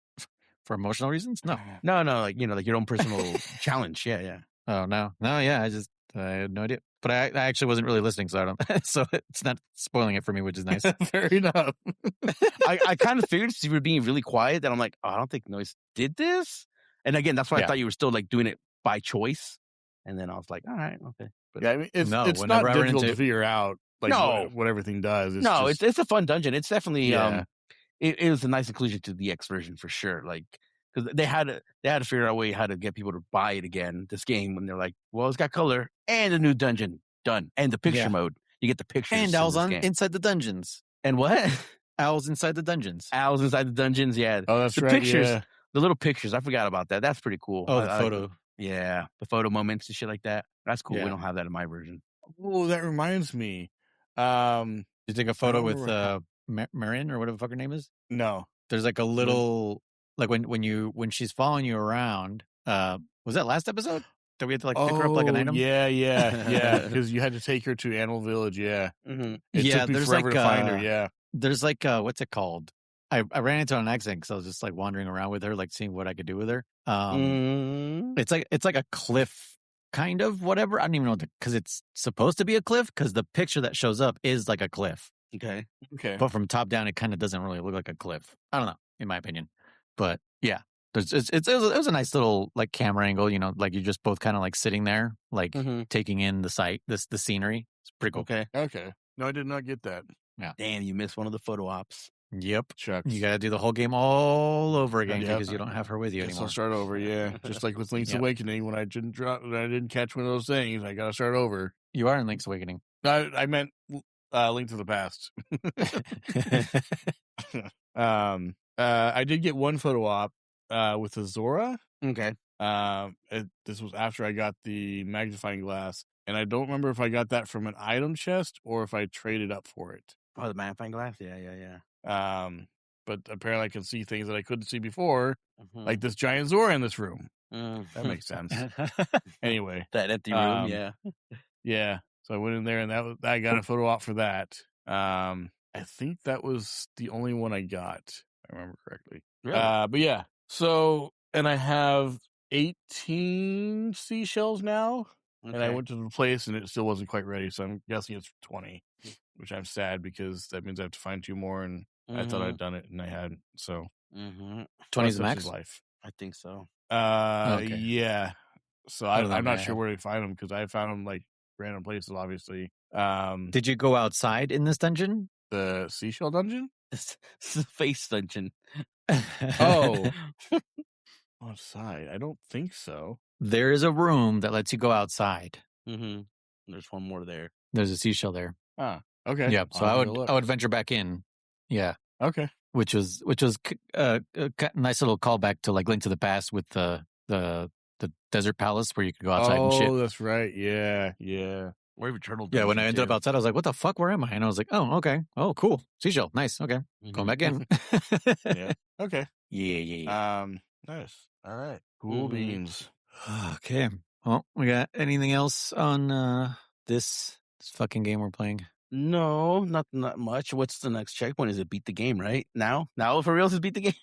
for emotional reasons. No, like like your own personal challenge. Yeah. Oh no, yeah. I had no idea, but I actually wasn't really listening, so I don't. So it's not spoiling it for me, which is nice. Fair enough. I kind of figured since you were being really quiet that I'm like, oh, I don't think Noise did this. And again, that's why I thought you were still like doing it by choice. And then I was like, all right, okay. But yeah, I mean, it's not difficult to figure out what everything does. It's a fun dungeon. It's definitely it was a nice inclusion to the X version for sure. Like because they had to figure out a way how to get people to buy it again. This game when they're like, well, it's got color and a new dungeon done and the picture mode. You get the pictures and owls inside the dungeons. And what? Owls inside the dungeons. Owls inside the dungeons. Yeah. Oh, that's the right. Pictures, yeah. The little pictures. I forgot about that. That's pretty cool. Oh, the photo. Yeah, the photo moments and shit like that. That's cool. Yeah. We don't have that in my version. Oh, that reminds me. You take a photo with Marin or whatever the fuck her name is? No. There's like a little like when she's following you around. Was that last episode that we had to like pick her up like an item? Yeah. Because you had to take her to Animal Village. Yeah. Mm-hmm. It took me forever to find her. Yeah. There's like what's it called? I ran into an accident because I was just like wandering around with her, like seeing what I could do with her. It's like a cliff kind of whatever. I don't even know because it's supposed to be a cliff because the picture that shows up is like a cliff. Okay. But from top down, it kind of doesn't really look like a cliff. I don't know, in my opinion. But yeah, it was a nice little like camera angle. Like you're just both kind of like sitting there, like taking in the sight, the scenery. It's pretty cool. Okay. No, I did not get that. Yeah. Damn, you missed one of the photo ops. Yep. Shucks. You got to do the whole game all over again because you don't have her with you anymore. I'll start over. Yeah, just like with Link's Awakening when I didn't catch one of those things. I got to start over. You are in Link's Awakening. I meant Link to the Past. I did get one photo op with Azora. Okay. This was after I got the magnifying glass, and I don't remember if I got that from an item chest or if I traded up for it. Oh, the magnifying glass? Yeah. But apparently I can see things that I couldn't see before, like this giant Zora in this room. That makes sense. Anyway, that empty room, yeah. So I went in there, and I got a photo op for that. I think that was the only one I got, if I remember correctly. Really? But yeah. So, and I have 18 seashells now, and I went to the place, and it still wasn't quite ready. So I'm guessing it's 20, which I'm sad because that means I have to find 2 more, and I thought I'd done it, and I hadn't. So 20 is the max? Life. I think so. Okay. Yeah. So I'm not sure where to find them because I found them like random places, obviously. Did you go outside in this dungeon? The seashell dungeon? It's the face dungeon. Oh. Outside? I don't think so. There is a room that lets you go outside. There's one more there. There's a seashell there. Ah, okay. Yeah, so I would venture back in. Yeah. Okay. Which was a nice little callback to like Link to the Past with the desert palace where you could go outside and shit. Oh, that's right. Yeah. Or even Turtle. Yeah, when I ended up outside, I was like, "What the fuck? Where am I?" And I was like, "Oh, okay. Oh, cool. Seashell. Nice. Okay, going back in." Yeah. Okay. Yeah. Nice. All right. Cool beans. Okay. Well, we got anything else on this fucking game we're playing? No, not much. What's the next checkpoint? Is it beat the game, right? Now for real, is beat the game?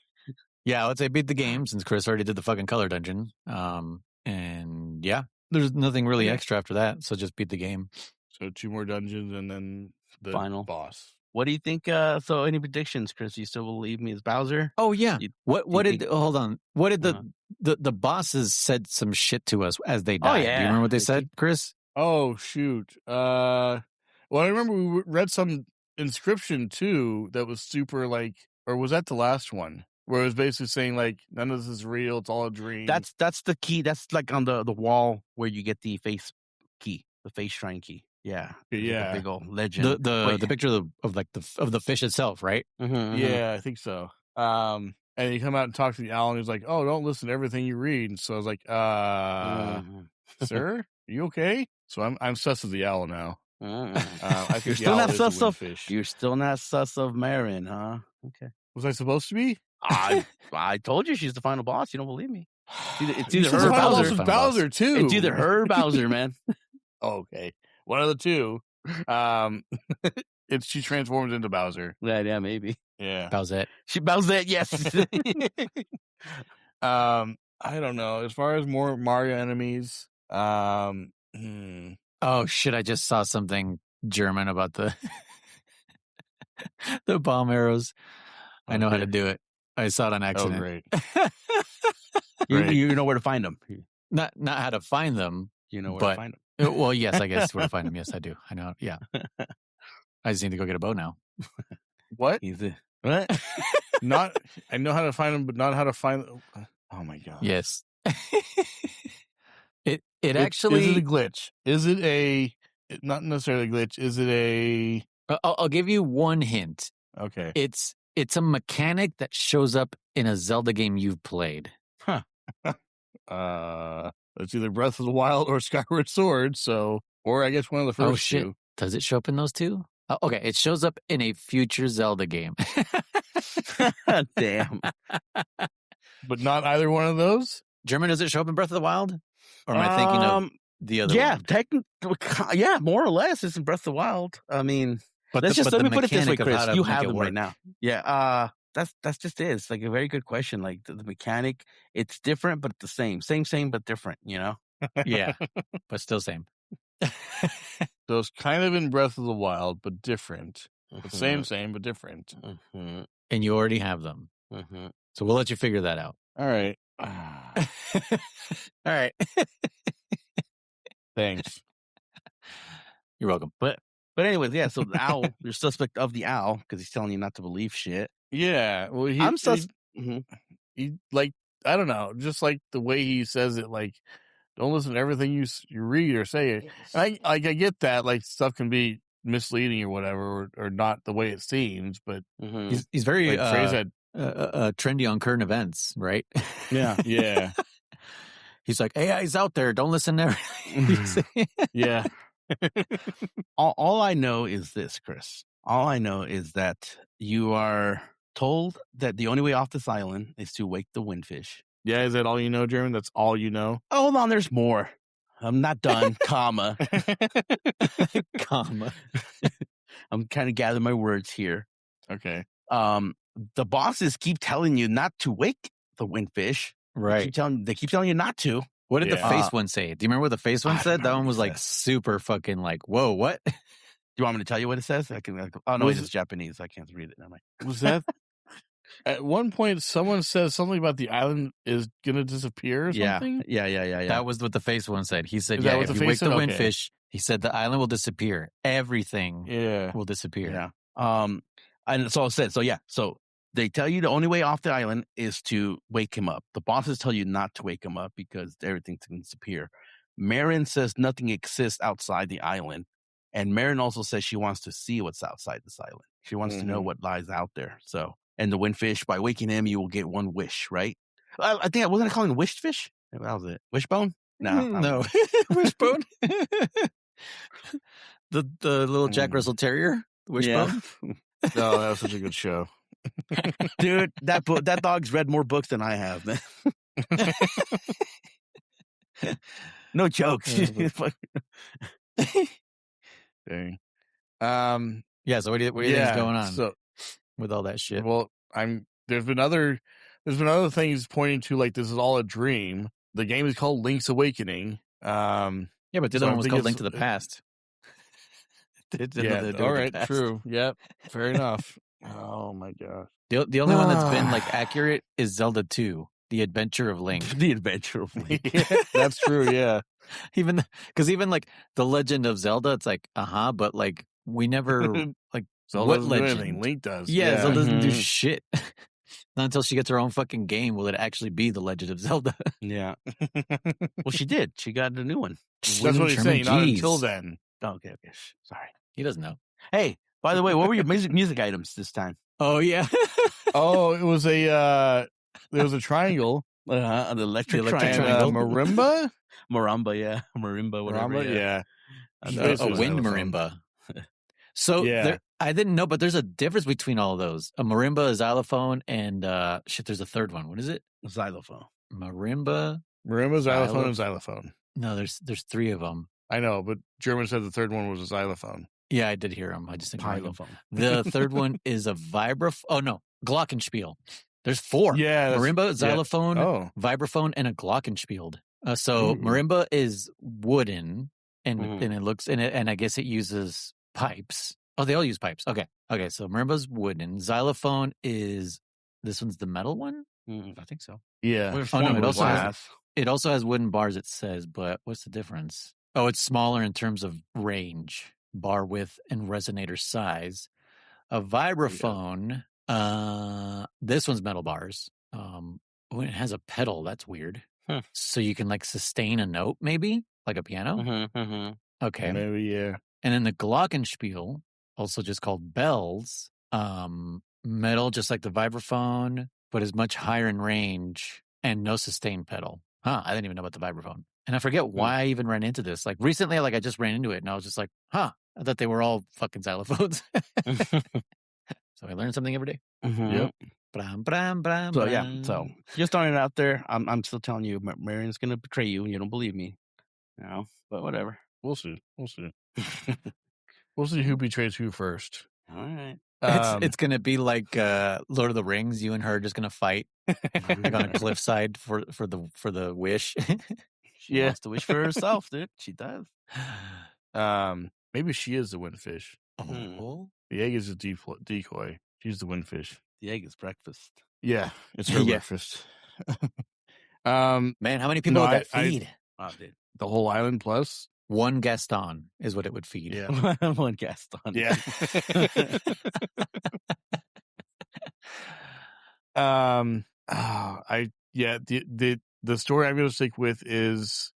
Yeah, let's say beat the game since Chris already did the fucking color dungeon. And yeah, there's nothing really extra after that, so just beat the game. So 2 more dungeons and then the final boss. What do you think? So any predictions, Chris? You still believe me as Bowser? Oh yeah. What did hold on? What did the bosses said some shit to us as they died? Oh, yeah. Do you remember what they said, Chris? Oh shoot. Well, I remember we read some inscription too that was super like, or was that the last one? Where it was basically saying like, none of this is real, it's all a dream. That's the key. That's like on the wall where you get the face key, the face shrine key. Yeah. Yeah. Like a big old legend. The picture of the fish itself, right? Yeah, I think so. And you come out and talk to the owl, and he's like, "Oh, don't listen to everything you read." And so I was like, "Sir, are you okay?" So I'm sus of the owl now. I think You're still not sus of fish. You're still not sus of Marin, huh? Okay. Was I supposed to be? I told you she's the final boss. You don't believe me? It's either her or Bowser. Bowser too. It's either her or Bowser, man. Okay, one of the two. She transforms into Bowser. Yeah, maybe. Yeah, Bowsette. Bowsette, yes. I don't know. As far as more Mario enemies, Oh shit! I just saw something German about the the bomb arrows. I know how to do it. I saw it on accident. Oh, great. You know where to find them. Not how to find them. You know where to find them. Well, yes, I guess where to find them. Yes, I do. I know. Yeah. I just need to go get a bow now. What? What? I know how to find them, but not how to find them. Oh my god. Yes. It actually... Is it a glitch? Is it not necessarily a glitch. Is it a... I'll give you one hint. Okay. It's a mechanic that shows up in a Zelda game you've played. Huh. It's either Breath of the Wild or Skyward Sword, or I guess one of the first two. Does it show up in those two? Oh, okay, it shows up in a future Zelda game. Damn. But not either one of those? German, does it show up in Breath of the Wild? Or am I thinking of the other one? Yeah, more or less. It's in Breath of the Wild. I mean, let me put it this way, Chris. You have them right now. Yeah, that's just it. It's like a very good question. Like the mechanic, it's different, but the same, but different, you know? Yeah, but still same. So it's kind of in Breath of the Wild, but different. But same, but different. And you already have them. So we'll let you figure that out. All right. All right. Thanks. You're welcome. But anyways, yeah. So the owl, you're suspect of the owl because he's telling you not to believe shit. Yeah. Well, he like, I don't know, just like the way he says it, like, don't listen to everything you read or say. And I get that, like, stuff can be misleading or whatever, or not the way it seems, but he's very like, phrase that trendy on current events, right? Yeah. Yeah. He's like, AI's out there. Don't listen to everything. Yeah. All I know is this, Chris. All I know is that you are told that the only way off this island is to wake the windfish. Yeah, is that all you know, Jeremy? That's all you know? Oh, hold on, there's more. I'm not done, comma. Comma. I'm kind of gathering my words here. Okay. The bosses keep telling you not to wake the windfish. Right. They keep telling you not to. What did the face one say? Do you remember what the face one said? That one was like super fucking like, whoa, what? Do you want me to tell you what it says? Oh, no, it's Japanese. I can't read it. Never mind. Was that... At one point, someone says something about the island is going to disappear or something? Yeah. That was what the face one said. He said, if you wake the windfish, he said the island will disappear. Everything will disappear. Yeah. And so it said, so they tell you the only way off the island is to wake him up. The bosses tell you not to wake him up because everything's going to disappear. Marin says nothing exists outside the island. And Marin also says she wants to see what's outside this island. She wants to know what lies out there. So, and the windfish, by waking him, you will get one wish, right? I think I wasn't calling it wished fish. That was it. Wishbone? No. Wishbone? the little Jack Russell Terrier? Wishbone? Yeah. No, that was such a good show. Dude, that dog's read more books than I have, man. No jokes. Dang. Yeah, so what do you think is going on with all that shit? Well, there's been other things pointing to like this is all a dream. The game is called Link's Awakening. Yeah, but the other one was called Link to the Past. All right, true. Yep, fair enough. Oh my gosh. The only one that's been like accurate is Zelda 2, The Adventure of Link. The Adventure of Link. That's true, yeah. Even like The Legend of Zelda, it's like, but like we never like Zelda what doesn't legend? do anything. Link does. Yeah, Zelda doesn't do shit. Not until she gets her own fucking game will it actually be The Legend of Zelda. Yeah. Well, she did. She got a new one. That's what he's saying. Not until then. Oh, okay. Sorry. He doesn't know. Hey, by the way, what were your music items this time? Oh, yeah. It was there was a triangle. The electric triangle. Marimba? Marimba, yeah. Marimba, whatever. Marimba, yeah. A wind marimba. So I didn't know, but there's a difference between all of those. A marimba, a xylophone, and there's a third one. What is it? A xylophone. Marimba, xylophone, and xylophone. No, there's three of them. I know, but German said the third one was a xylophone. Yeah, I did hear him. I just think xylophone. The third one is a vibraphone. Oh no, glockenspiel. There's four. Yeah, marimba, xylophone, vibraphone, and a glockenspiel. So marimba is wooden, and it looks and I guess it uses pipes. Oh, they all use pipes. Okay. So marimba's wooden. Xylophone is this one's the metal one. I think so. Yeah. It also has wooden bars. It says, but what's the difference? Oh, it's smaller in terms of range, bar width, and resonator size. A vibraphone. This one's metal bars. It has a pedal. That's weird. So you can like sustain a note, maybe like a piano. Okay, maybe yeah. And then the glockenspiel, also just called bells, metal, just like the vibraphone, but is much higher in range and no sustain pedal. I didn't even know about the vibraphone, and I forget why I even ran into this. Like recently, I just ran into it, and I was just like, I thought they were all fucking xylophones. So I learn something every day. Yep. So just throwing it out there. I'm still telling you, Marion's gonna betray you, and you don't believe me. But whatever. We'll see. We'll see who betrays who first. All right. It's gonna be like Lord of the Rings. You and her are just gonna fight like on a cliffside for the wish. She wants to wish for herself, dude. She does. Maybe she is the windfish. Oh. The egg is a decoy. She's the windfish. The egg is breakfast. Yeah, it's her breakfast. Man, how many people would that feed? Dude. The whole island plus one Gaston is what it would feed. Yeah, one Gaston. Yeah. The story I'm going to stick with is,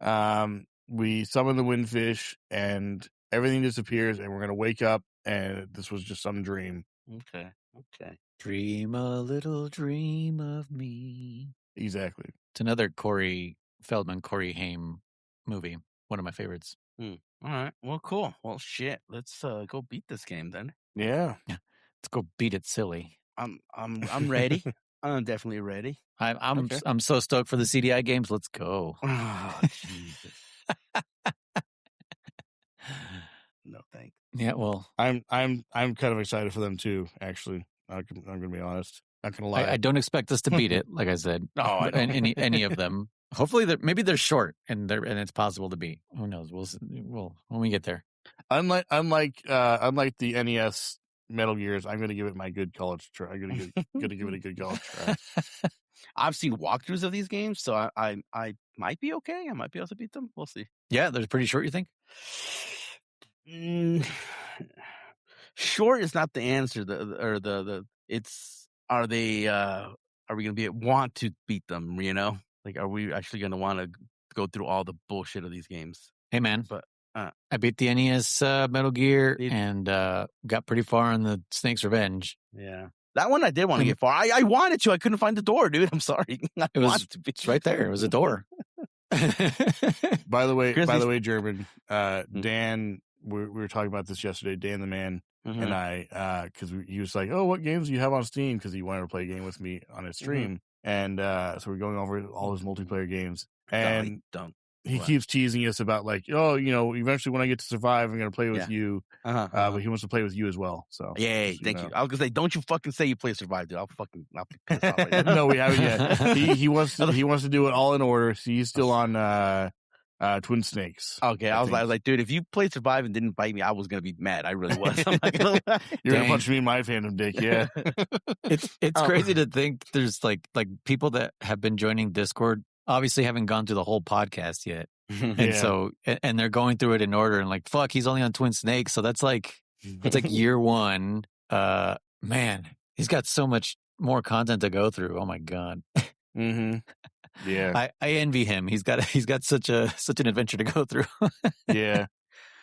we summon the windfish and everything disappears, and we're going to wake up, and this was just some dream. Okay. Dream a little dream of me. Exactly. It's another Corey Haim movie. One of my favorites. All right. Well, cool. Well, shit. Let's go beat this game then. Yeah. Let's go beat it silly. I'm ready. I'm definitely ready. I'm so stoked for the CDI games. Let's go. Oh, Jesus. No thanks. Yeah, well, I'm kind of excited for them too. Actually, I'm going to be honest. Not going to lie. I don't expect us to beat it. Like I said, No, I don't. any of them. Hopefully, maybe they're short and it's possible to beat. Who knows? We'll when we get there. Unlike the NES Metal Gears, I'm going to give it my good college try. I'm going to give it a good college try. I've seen walkthroughs of these games, so I might be okay. I might be able to beat them. We'll see. Yeah, they're pretty short. You think? Short is not the answer. Are we going to want to beat them? You know, like, are we actually going to want to go through all the bullshit of these games? Hey, man, but I beat the NES Metal Gear and got pretty far on the Snake's Revenge. Yeah, that one I did want to get far. I wanted to. I couldn't find the door, dude. I'm sorry. It's right there. It was a door. By the way, German, Dan, we were talking about this yesterday. Dan the man and I, because he was like, "Oh, what games do you have on Steam?" Because he wanted to play a game with me on his stream, and so we're going over all his multiplayer games, and he keeps teasing us about like, "Oh, eventually when I get to survive, I'm going to play with you." But he wants to play with you as well. So yay, thank you. I was gonna say, don't you fucking say you play Survive, dude. I'll be pissed off right now. No, we haven't yet. He wants to do it all in order. So he's still on Twin Snakes. Okay, I was like, dude, if you played Survive and didn't bite me, I was gonna be mad. I really was. I'm not gonna lie. You're gonna punch me in my fandom dick, yeah. It's crazy to think there's like people that have been joining Discord, obviously haven't gone through the whole podcast yet. And so they're going through it in order, and like, fuck, he's only on Twin Snakes, so that's like year one. Man, he's got so much more content to go through. Oh my god. Yeah, I envy him. He's got such an adventure to go through. Yeah,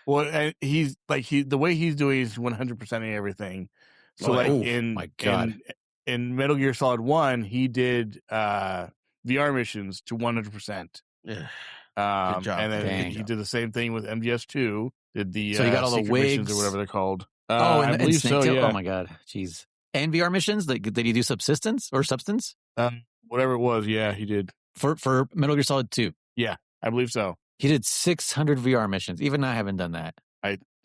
well, he's like the way he's doing is 100%ing everything. So in Metal Gear Solid 1, he did VR missions to 100%. Yeah. Good job. And then he did the same thing with MGS2. Did the so he got all the wigs or whatever they're called. I believe so. Yeah. Oh my god, jeez. And VR missions. Did he do subsistence or substance? Whatever it was. Yeah, he did for Metal Gear Solid 2. Yeah, I believe so. He did 600 VR missions. Even I haven't done that.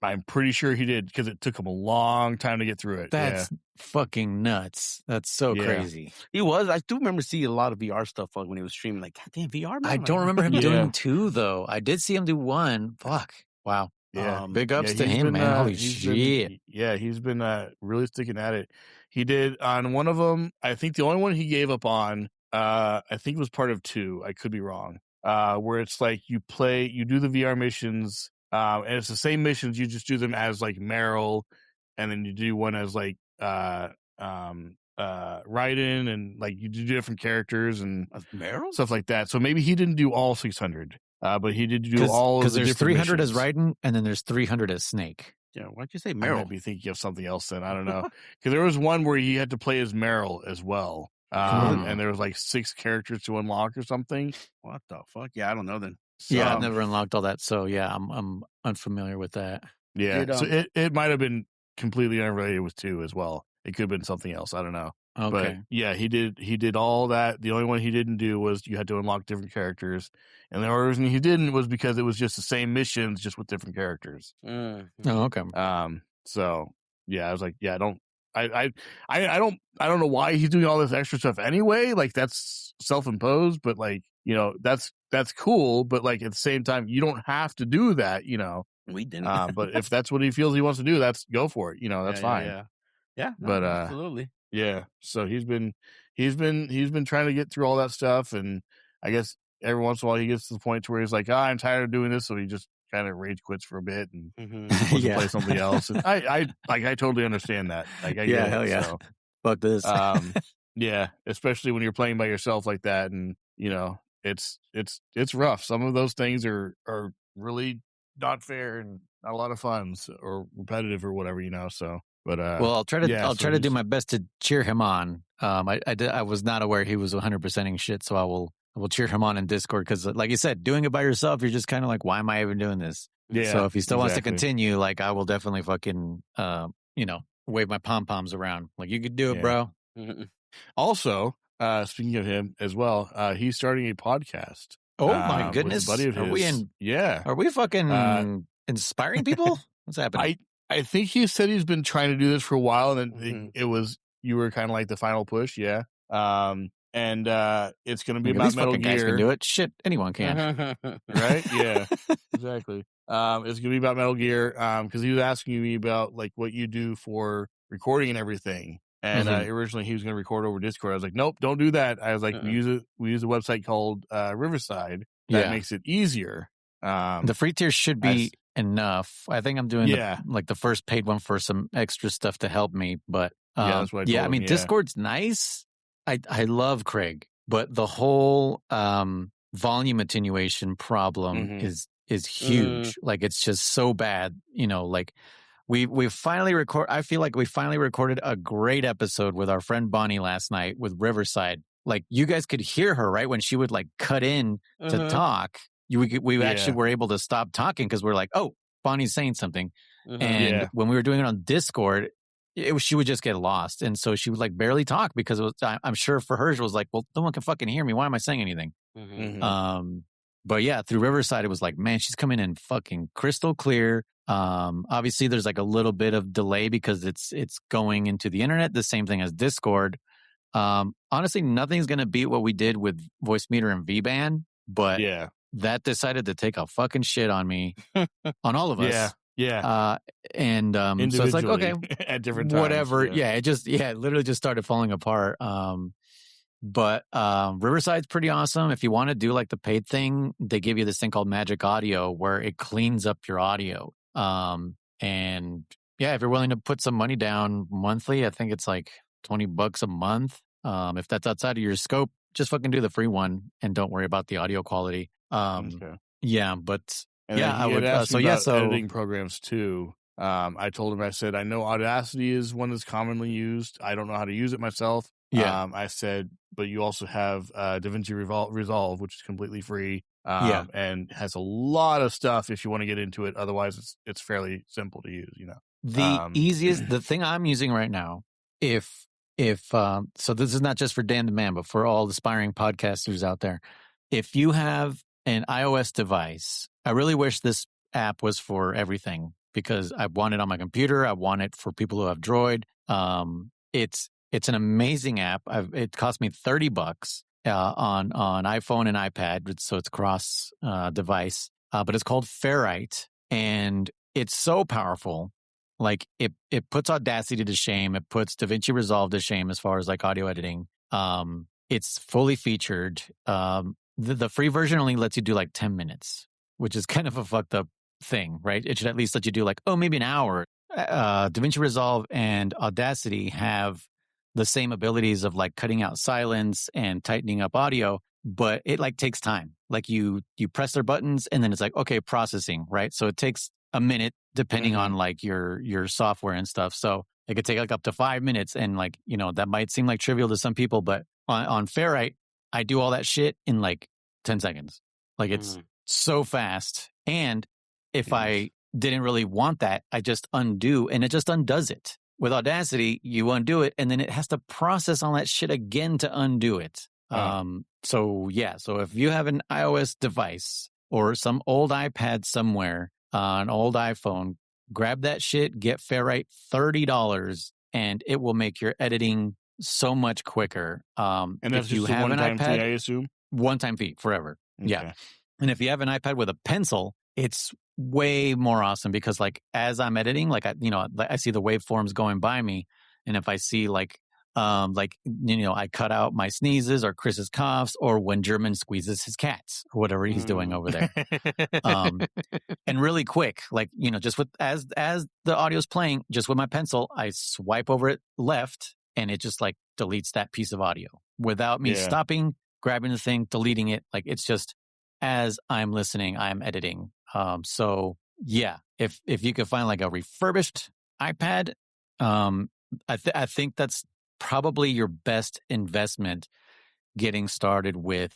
I'm pretty sure he did because it took him a long time to get through it. That's fucking nuts. That's so crazy. He was. I do remember seeing a lot of VR stuff when he was streaming. Like, goddamn VR. Man. I don't remember him doing 2 though. I did see him do 1. Fuck. Wow. Yeah. Big ups to him, man. Holy shit. He's been really sticking at it. He did on one of them. I think the only one he gave up on, I think it was part of 2. I could be wrong. Where it's like you do the VR missions. And it's the same missions. You just do them as like Meryl, and then you do one as like Raiden, and like you do different characters and Meryl stuff like that. So maybe he didn't do all 600, but he did do all of the there's different 300 missions. as Raiden, and then there's 300 as Snake. Yeah, why'd you say I Meryl? might be thinking of something else then. I don't know, because there was one where he had to play as Meryl as well. And there was like 6 characters to unlock or something. What the fuck? Yeah, I don't know then. So, yeah, I've never unlocked all that, so yeah, I'm unfamiliar with that. Yeah, so it might have been completely unrelated with 2 as well. It could have been something else. I don't know. Okay. But yeah, he did all that. The only one he didn't do was you had to unlock different characters, and the only reason he didn't was because it was just the same missions, just with different characters. Oh, okay. So yeah, I was like, yeah, I don't know why he's doing all this extra stuff anyway. Like, that's self-imposed, but like, that's that's cool, but like at the same time, you don't have to do that, you know. We didn't. But if that's what he feels he wants to do, that's go for it. You know, that's fine. Yeah, no, But absolutely. yeah. So he's been trying to get through all that stuff, and I guess every once in a while he gets to the point where he's like, I'm tired of doing this, so he just kind of rage quits for a bit and wants to play something else. And I totally understand that. Like, I get hell it, yeah. so. Fuck this. Yeah, especially when you're playing by yourself like that, and you know, it's rough. Some of those things are really not fair and not a lot of fun or repetitive or whatever, you know. So, but well, I'll try to do my best to cheer him on. I was not aware he was 100%ing shit, so I will cheer him on in Discord because, like you said, doing it by yourself, you're just kind of like, why am I even doing this? Yeah. So if he still wants to continue, like, I will definitely fucking, wave my pom poms around. Like, you could do it, bro. Also, speaking of him as well, he's starting a podcast. Oh my goodness! With a buddy of his. Are we in? Yeah. Are we fucking inspiring people? What's happening? I think he said he's been trying to do this for a while, and then you were kind of like the final push, yeah. And it's going to be about Metal Gear. Guys can do it. Shit, anyone can. Right? Yeah, exactly. It's going to be about Metal Gear because he was asking me about like what you do for recording and everything. And originally he was going to record over Discord. I was like, nope, don't do that. I was like, we use a website called Riverside that makes it easier. The free tier should be enough. I think I'm doing the first paid one for some extra stuff to help me. But that's what I told him, Discord's nice. I love Craig, but the whole volume attenuation problem is huge. Like, it's just so bad. You know, like we finally I feel like we finally recorded a great episode with our friend Bonnie last night with Riverside. Like, you guys could hear her, right? When she would like cut in to talk, we actually were able to stop talking because we're like, oh, Bonnie's saying something. And when we were doing it on Discord, she would just get lost. And so she would like barely talk because it was, I'm sure for her, it was like, well, no one can fucking hear me. Why am I saying anything? But yeah, through Riverside, it was like, man, she's coming in fucking crystal clear. Obviously there's like a little bit of delay because it's going into the internet, the same thing as Discord. Honestly, nothing's going to beat what we did with Voice Meter and VBAN, but that decided to take a fucking shit on me, on all of us. So it's like, okay, at different times, whatever. It literally just started falling apart. But Riverside's pretty awesome. If you want to do like the paid thing, they give you this thing called Magic Audio where it cleans up your audio. And yeah, if you're willing to put some money down monthly, I think it's like $20 a month. If that's outside of your scope, just fucking do the free one and don't worry about the audio quality. Yeah, but I would. Editing programs too. I told him, I said, I know Audacity is one that's commonly used. I don't know how to use it myself. I said, but you also have DaVinci Resolve, which is completely free. And has a lot of stuff if you want to get into it. Otherwise, it's fairly simple to use. You know, the thing I'm using right now, so this is not just for Dan the Man, but for all aspiring podcasters out there. If you have an iOS device, I really wish this app was for everything because I want it on my computer. I want it for people who have Droid. It's an amazing app. It cost me $30 on iPhone and iPad, so it's cross device. But it's called Ferrite, and it's so powerful. Like it puts Audacity to shame. It puts DaVinci Resolve to shame as far as like audio editing. It's fully featured. The free version only lets you do like 10 minutes, which is kind of a fucked up thing, right? It should at least let you do like, maybe an hour. DaVinci Resolve and Audacity have the same abilities of like cutting out silence and tightening up audio, but it like takes time. Like you press their buttons and then it's like, okay, processing, right? So it takes a minute depending on like your software and stuff. So it could take like up to 5 minutes, and like, you know, that might seem like trivial to some people, but on Ferrite, I do all that shit in like 10 seconds. Like it's so fast. And if I didn't really want that, I just undo and it just undoes it. With Audacity, you undo it and then it has to process all that shit again to undo it. So if you have an iOS device or some old iPad somewhere, an old iPhone, grab that shit, get Ferrite, $30, and it will make your editing so much quicker. And that's just a one-time fee, I assume? One-time fee, forever. Yeah. And if you have an iPad with a pencil, it's way more awesome because like as I'm editing, like I see the waveforms going by me, and if I see I cut out my sneezes or Chris's coughs or when German squeezes his cats or whatever he's doing over there. And really quick, like, just with as the audio's playing, just with my pencil, I swipe over it left and it just like deletes that piece of audio without me stopping, grabbing the thing, deleting it. Like it's just as I'm listening, I'm editing. So yeah, if you could find like a refurbished iPad, I think that's probably your best investment getting started with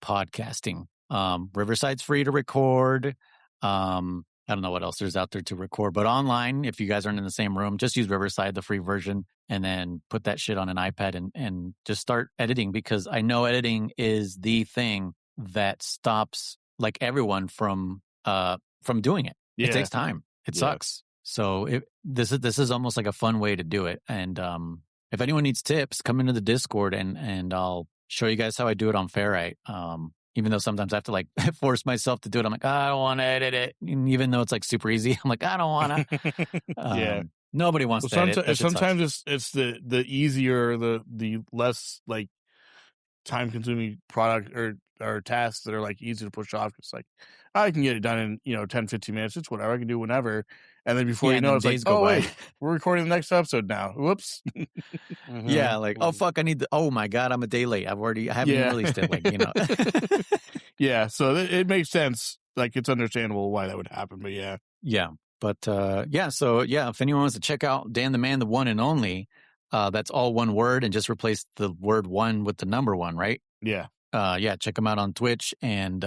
podcasting. Riverside's free to record. I don't know what else there's out there to record, but online, if you guys aren't in the same room, just use Riverside, the free version, and then put that shit on an iPad and just start editing, because I know editing is the thing that stops like everyone from doing it. It takes time. It sucks. So this is almost like a fun way to do it. And if anyone needs tips, come into the Discord and I'll show you guys how I do it on Ferrite. Even though sometimes I have to like force myself to do it. I'm like, I don't want to edit it. And even though it's like super easy, I'm like, I don't want to. Nobody wants to edit. Sometimes it's the easier, the less like time consuming product or tasks that are like easy to push off. It's like, I can get it done in 10, 15 minutes. It's whatever I can do whenever. And then before you know, it's like, oh wait, we're recording the next episode now. Whoops. Yeah, like, oh fuck, oh my god, I'm a day late. I haven't even released it. Like, Yeah, so it makes sense. Like, it's understandable why that would happen. But yeah. But so if anyone wants to check out Dan the Man, the one and only, that's all one word and just replace the word one with the number one, right? Yeah. Check him out on Twitch, and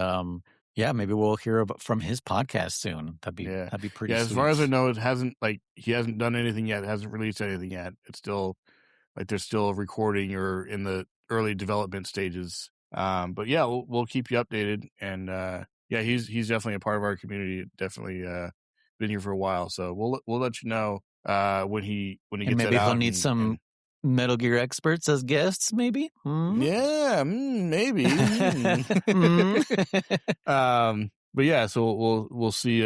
maybe we'll hear from his podcast soon. That'd be pretty. Yeah, sweet. As far as I know, he hasn't done anything yet. Hasn't released anything yet. It's still like they're still recording or in the early development stages. But yeah, we'll keep you updated. And he's definitely a part of our community. Definitely been here for a while. So we'll let you know when he gets maybe that out. He'll need some Metal Gear experts as guests, maybe. Yeah, maybe. But yeah, so we'll see.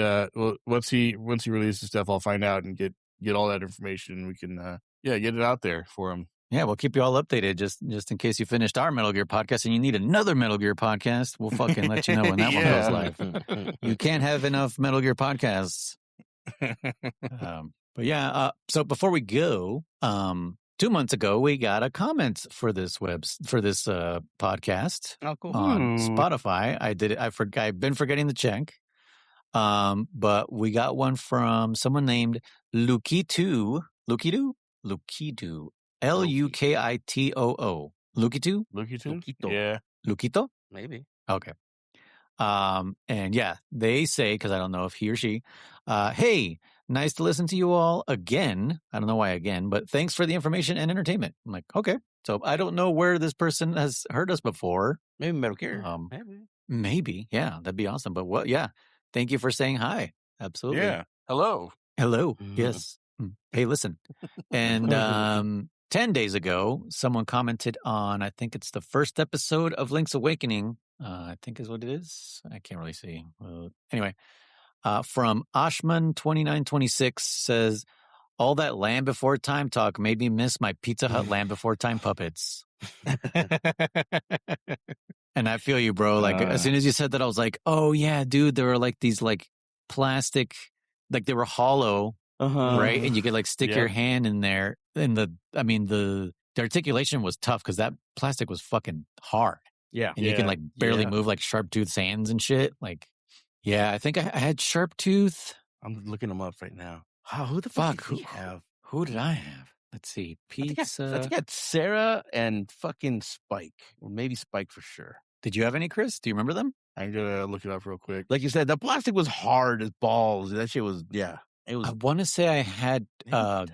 Once he releases stuff, I'll find out and get all that information. We can get it out there for him. Yeah, we'll keep you all updated just in case you finished our Metal Gear podcast and you need another Metal Gear podcast. We'll fucking let you know when that one goes live. You can't have enough Metal Gear podcasts. But yeah, so before we go, 2 months ago we got a comment for this podcast. Oh, cool. On Spotify. I did it. I've been forgetting to check. But we got one from someone named Lukitu. Lukitoo. Lukitoo. Lukito? Yeah. Lukito? Maybe. Okay. And yeah, they say, because I don't know if he or she, hey, nice to listen to you all again. I don't know why again, but thanks for the information and entertainment. I'm like, okay. So I don't know where this person has heard us before. Maybe Metal Gear. Maybe. Yeah, that'd be awesome. But thank you for saying hi. Absolutely. Yeah. Hello. Yes. Hey, listen. And 10 days ago, someone commented on, I think it's the first episode of Link's Awakening, I think is what it is. I can't really see. Anyway, from Ashman2926 says, all that Land Before Time talk made me miss my Pizza Hut Land Before Time puppets. And I feel you, bro. Like, as soon as you said that, I was like, oh, yeah, dude, there were like these like plastic, like they were hollow. Right, and you could like stick your hand in there, and the articulation was tough because that plastic was fucking hard. Yeah, and you can like barely move like sharp tooth hands and shit. Like, I think I had sharp tooth. I'm looking them up right now. Who the fuck? Who did I have? Let's see, pizza. I think I had Sarah and fucking Spike, or maybe Spike for sure. Did you have any, Chris? Do you remember them? I'm gonna look it up real quick. Like you said, the plastic was hard as balls. That shit was It was. I want to say I had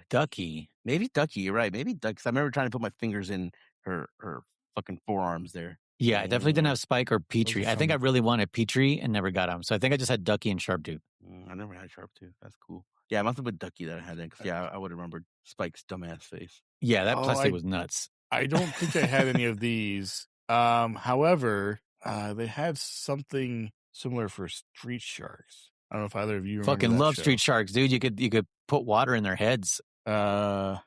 Ducky. Maybe Ducky. You're right. Maybe Ducky. 'Cause I remember trying to put my fingers in her fucking forearms there. Yeah, I definitely didn't have Spike or Petrie. I think I really wanted Petrie and never got him. So I think I just had Ducky and Sharptooth. I never had Sharptooth. That's cool. Yeah, it must have been Ducky that I had then. Because I would have remembered Spike's dumbass face. Yeah, that plastic was nuts. I don't think I had any of these. However, They had something similar for Street Sharks. I don't know if either of you remember Fucking that love show. Street Sharks, dude. You could put water in their heads. But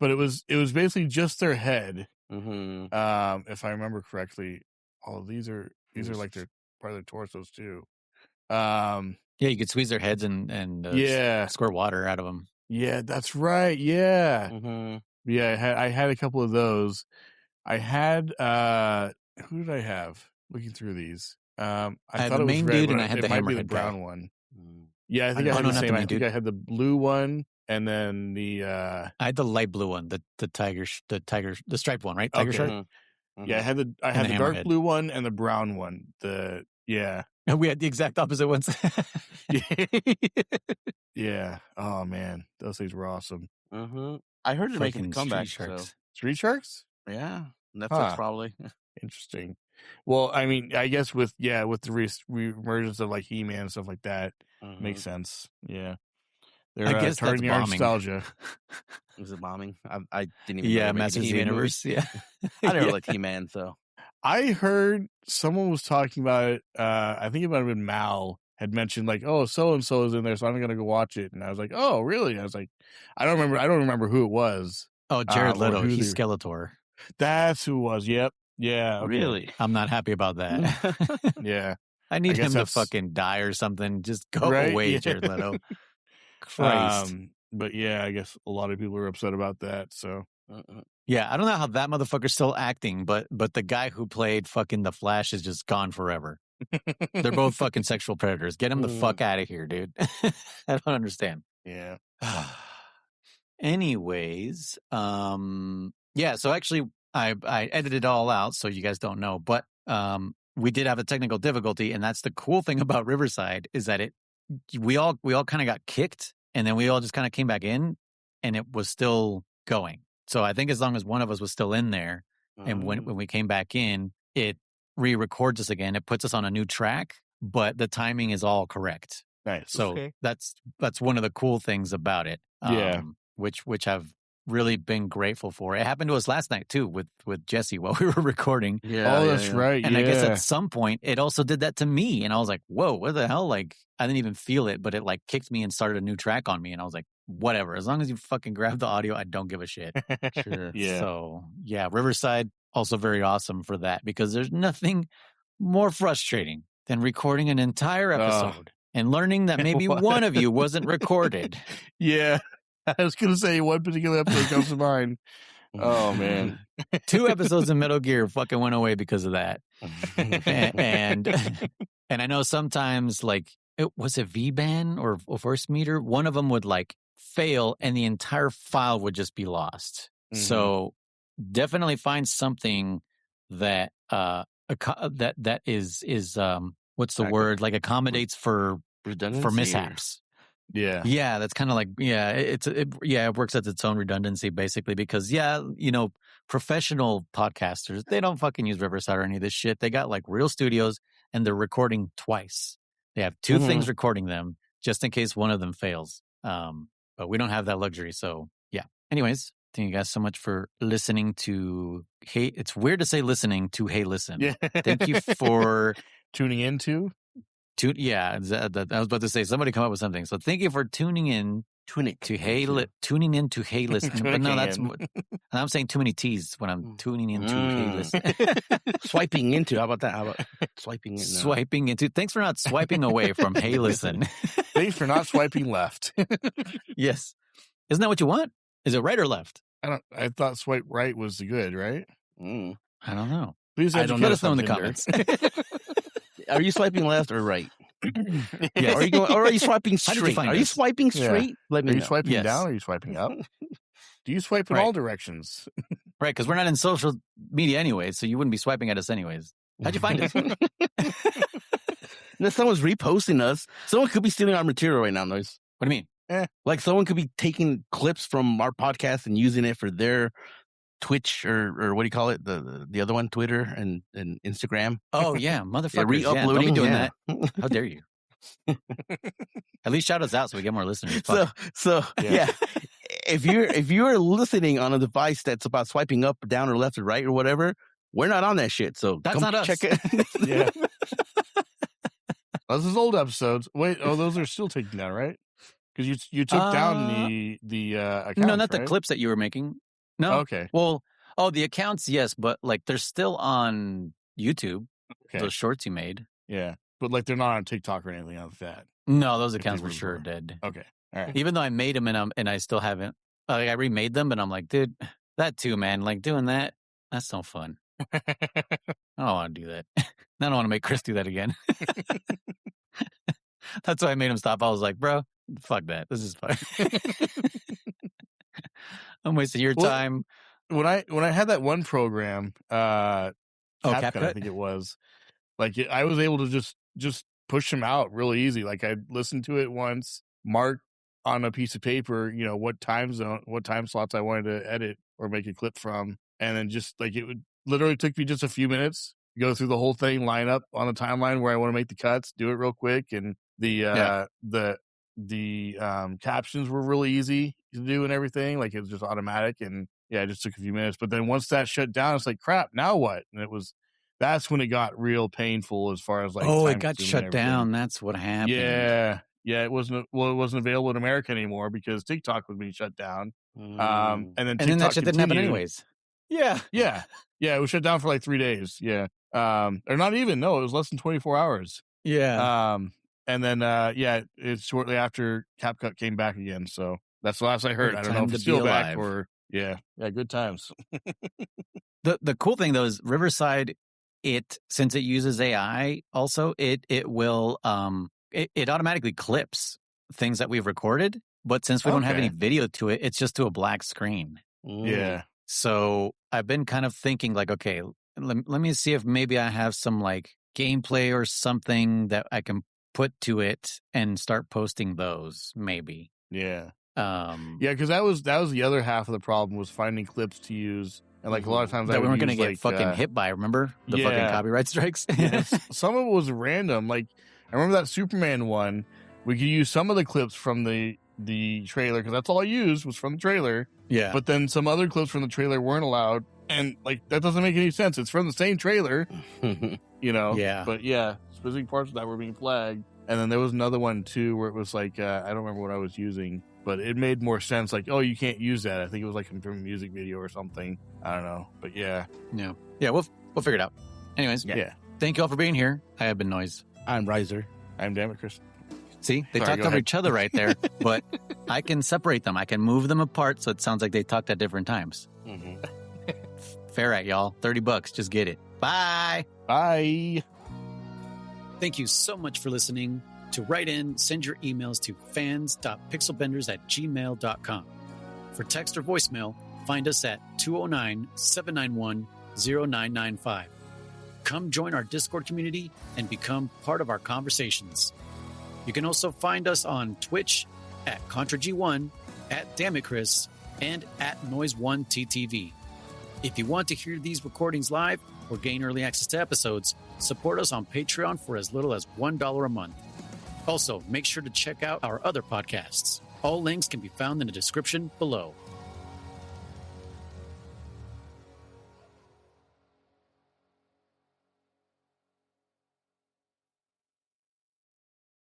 it was basically just their head. Mm-hmm. If I remember correctly. Oh, these are like their part of their torsos too. Yeah, you could squeeze their heads and squirt water out of them. Yeah, that's right. Yeah. Mm-hmm. Yeah, I had a couple of those. I had who did I have? Looking through these. I had thought the it was main red, dude, but and I had the might be the hammerhead brown guy. one. Yeah, I think I had the same. I think I had the blue one, and then the I had the light blue one, the striped one, right? Tiger shark. Mm-hmm. Yeah, I had the dark blue one and the brown one. And we had the exact opposite ones. Yeah. Oh man, those things were awesome. Mm-hmm. I heard they're making a comeback. Street Sharks? Yeah, Netflix probably. Interesting. Well, I mean, I guess with the reemergence of like He-Man and stuff like that, makes sense. Yeah. I guess targeting our nostalgia. Was it bombing? I didn't even. Yeah, Masters of the Universe. Yeah, I never liked He-Man, so I heard someone was talking about it. I think it might have been Mal had mentioned like, "Oh, so and so is in there, so I'm gonna go watch it." And I was like, "Oh, really?" I was like, "I don't remember who it was." Oh, Jared Leto. He's Skeletor. That's who it was. Yep. Yeah. Okay. Really? I'm not happy about that. Yeah. I need him to fucking die or something. Just go away, Jared Leto. Christ. But yeah, I guess a lot of people are upset about that. So yeah, I don't know how that motherfucker's still acting, but the guy who played fucking the Flash is just gone forever. They're both fucking sexual predators. Get him the fuck out of here, dude. I don't understand. Yeah. Anyways, yeah. So actually, I edited it all out, so you guys don't know, but we did have a technical difficulty, and that's the cool thing about Riverside is that we all kind of got kicked, and then we all just kind of came back in, and it was still going. So I think as long as one of us was still in there, and when we came back in, it re-records us again. It puts us on a new track, but the timing is all correct. Nice. So that's one of the cool things about it. Yeah. Which I've really been grateful for. It happened to us last night too with Jesse while we were recording. Yeah. Oh, that's right. And I guess at some point it also did that to me, and I was like, "Whoa, what the hell?" Like I didn't even feel it, but it like kicked me and started a new track on me, and I was like, "Whatever, as long as you fucking grab the audio, I don't give a shit." Sure. Yeah. So yeah, Riverside also very awesome for that because there's nothing more frustrating than recording an entire episode and learning that maybe one of you wasn't recorded. Yeah. I was going to say one particular episode comes to mind. Oh, man. 2 episodes of Metal Gear fucking went away because of that. and I know sometimes, like, was it VBAN or First Meter? One of them would, like, fail and the entire file would just be lost. Mm-hmm. So definitely find something that that is what's the word? Like, accommodates for mishaps. Yeah, that's kind of like it works as its own redundancy basically because professional podcasters, they don't fucking use Riverside or any of this shit. They got like real studios and they're recording twice. They have 2 things recording them just in case one of them fails. But we don't have that luxury, so yeah. Anyways, thank you guys so much for listening to it's weird to say listening to Hey Listen. Yeah. Thank you for tuning into. I was about to say somebody come up with something. So thank you for tuning in to Hey Listen. But no, I'm saying too many T's when I'm tuning into Hey Listen. Swiping into. How about that? How about swiping in? Swiping into. Thanks for not swiping away from Hey Listen. Thanks for not swiping left. Yes. Isn't that what you want? Is it right or left? I thought swipe right was the good, right? I don't know. Please let us know in the comments. Are you swiping left or right? Yes. Or are you swiping straight? Are you swiping straight? Let me know. Are you swiping down or are you swiping up? Do you swipe in all directions? Right, because we're not in social media anyway, so you wouldn't be swiping at us anyways. How'd you find us? Now, someone's reposting us. Someone could be stealing our material right now, Noise. What do you mean? Like someone could be taking clips from our podcast and using it for their Twitch or what do you call it? The other one, Twitter and Instagram. Oh yeah, motherfuckers! Re-uploading, don't be doing that. How dare you? At least shout us out so we get more listeners. So yeah. If you're listening on a device that's about swiping up, down, or left, or right, or whatever, We're not on that shit, so That's come not us. check it. Yeah. Those is old episodes. Wait, those are still taken down, right? Because you took down the accounts, No, not the right? clips that you were making. No. Okay. Well, the accounts, yes, but like they're still on YouTube. Okay. Those shorts you made. Yeah, but like they're not on TikTok or anything like that. No, those If accounts they for sure were. dead. Okay. All right. Even though I made them and I still haven't. Like I remade them, but I'm like, dude, that too, man. Like doing that, that's no fun. I don't want to do that. I don't want to make Chris do that again. That's why I made him stop. I was like, bro, fuck that. This is fun. I'm wasting your time. When I had that one program, CapCut, CapCut? I think it was, like I was able to just push them out really easy. Like I listened to it once, mark on a piece of paper, what time slots I wanted to edit or make a clip from, and then just like it would literally took me just a few minutes, go through the whole thing, line up on the timeline where I want to make the cuts, do it real quick, and the captions were really easy to do and everything. Like it was just automatic, and yeah, it just took a few minutes. But then once that shut down, it's like crap. Now what? And that's when it got real painful as far as like it got shut down. That's what happened. Yeah, it wasn't available in America anymore because TikTok was being shut down. And then that shit didn't happen anyways. Yeah. It was shut down for like 3 days. Yeah. Or not even. No, it was less than 24 hours. Yeah. And then it's shortly after CapCut came back again. So that's the last I heard. I don't know if it's still back or good times. The cool thing though is Riverside, since it uses AI also, it will it automatically clips things that we've recorded, but since we don't have any video to it, it's just to a black screen. Yeah. So I've been kind of thinking like, okay, let me see if maybe I have some like gameplay or something that I can put to it and start posting those maybe. Yeah. Because that was the other half of the problem was finding clips to use. And like a lot of times that we weren't going to get like, fucking hit by, remember? The fucking copyright strikes? Some of it was random. Like I remember that Superman one, we could use some of the clips from the trailer because that's all I used was from the trailer. Yeah. But then some other clips from the trailer weren't allowed. And like that doesn't make any sense. It's from the same trailer. Yeah. But yeah, specific parts of that were being flagged. And then there was another one too where it was like I don't remember what I was using, but it made more sense. Like, oh, you can't use that. I think it was like from a music video or something. I don't know, but yeah. We'll figure it out. Anyways, thank you all for being here. I have been Noise. I'm Rizer. I'm DammitKriss. See, they talked over each other right there, but I can separate them. I can move them apart so it sounds like they talked at different times. Mm-hmm. Fair at y'all. $30. Just get it. Bye. Bye. Thank you so much for listening. To write in, send your emails to fans.pixelbenders@gmail.com. For text or voicemail, find us at 209-791-0995. Come join our Discord community and become part of our conversations. You can also find us on Twitch at ContraG1, at DammitKriss, and at Noise1TTV. If you want to hear these recordings live or gain early access to episodes, support us on Patreon for as little as $1 a month. Also, make sure to check out our other podcasts. All links can be found in the description below.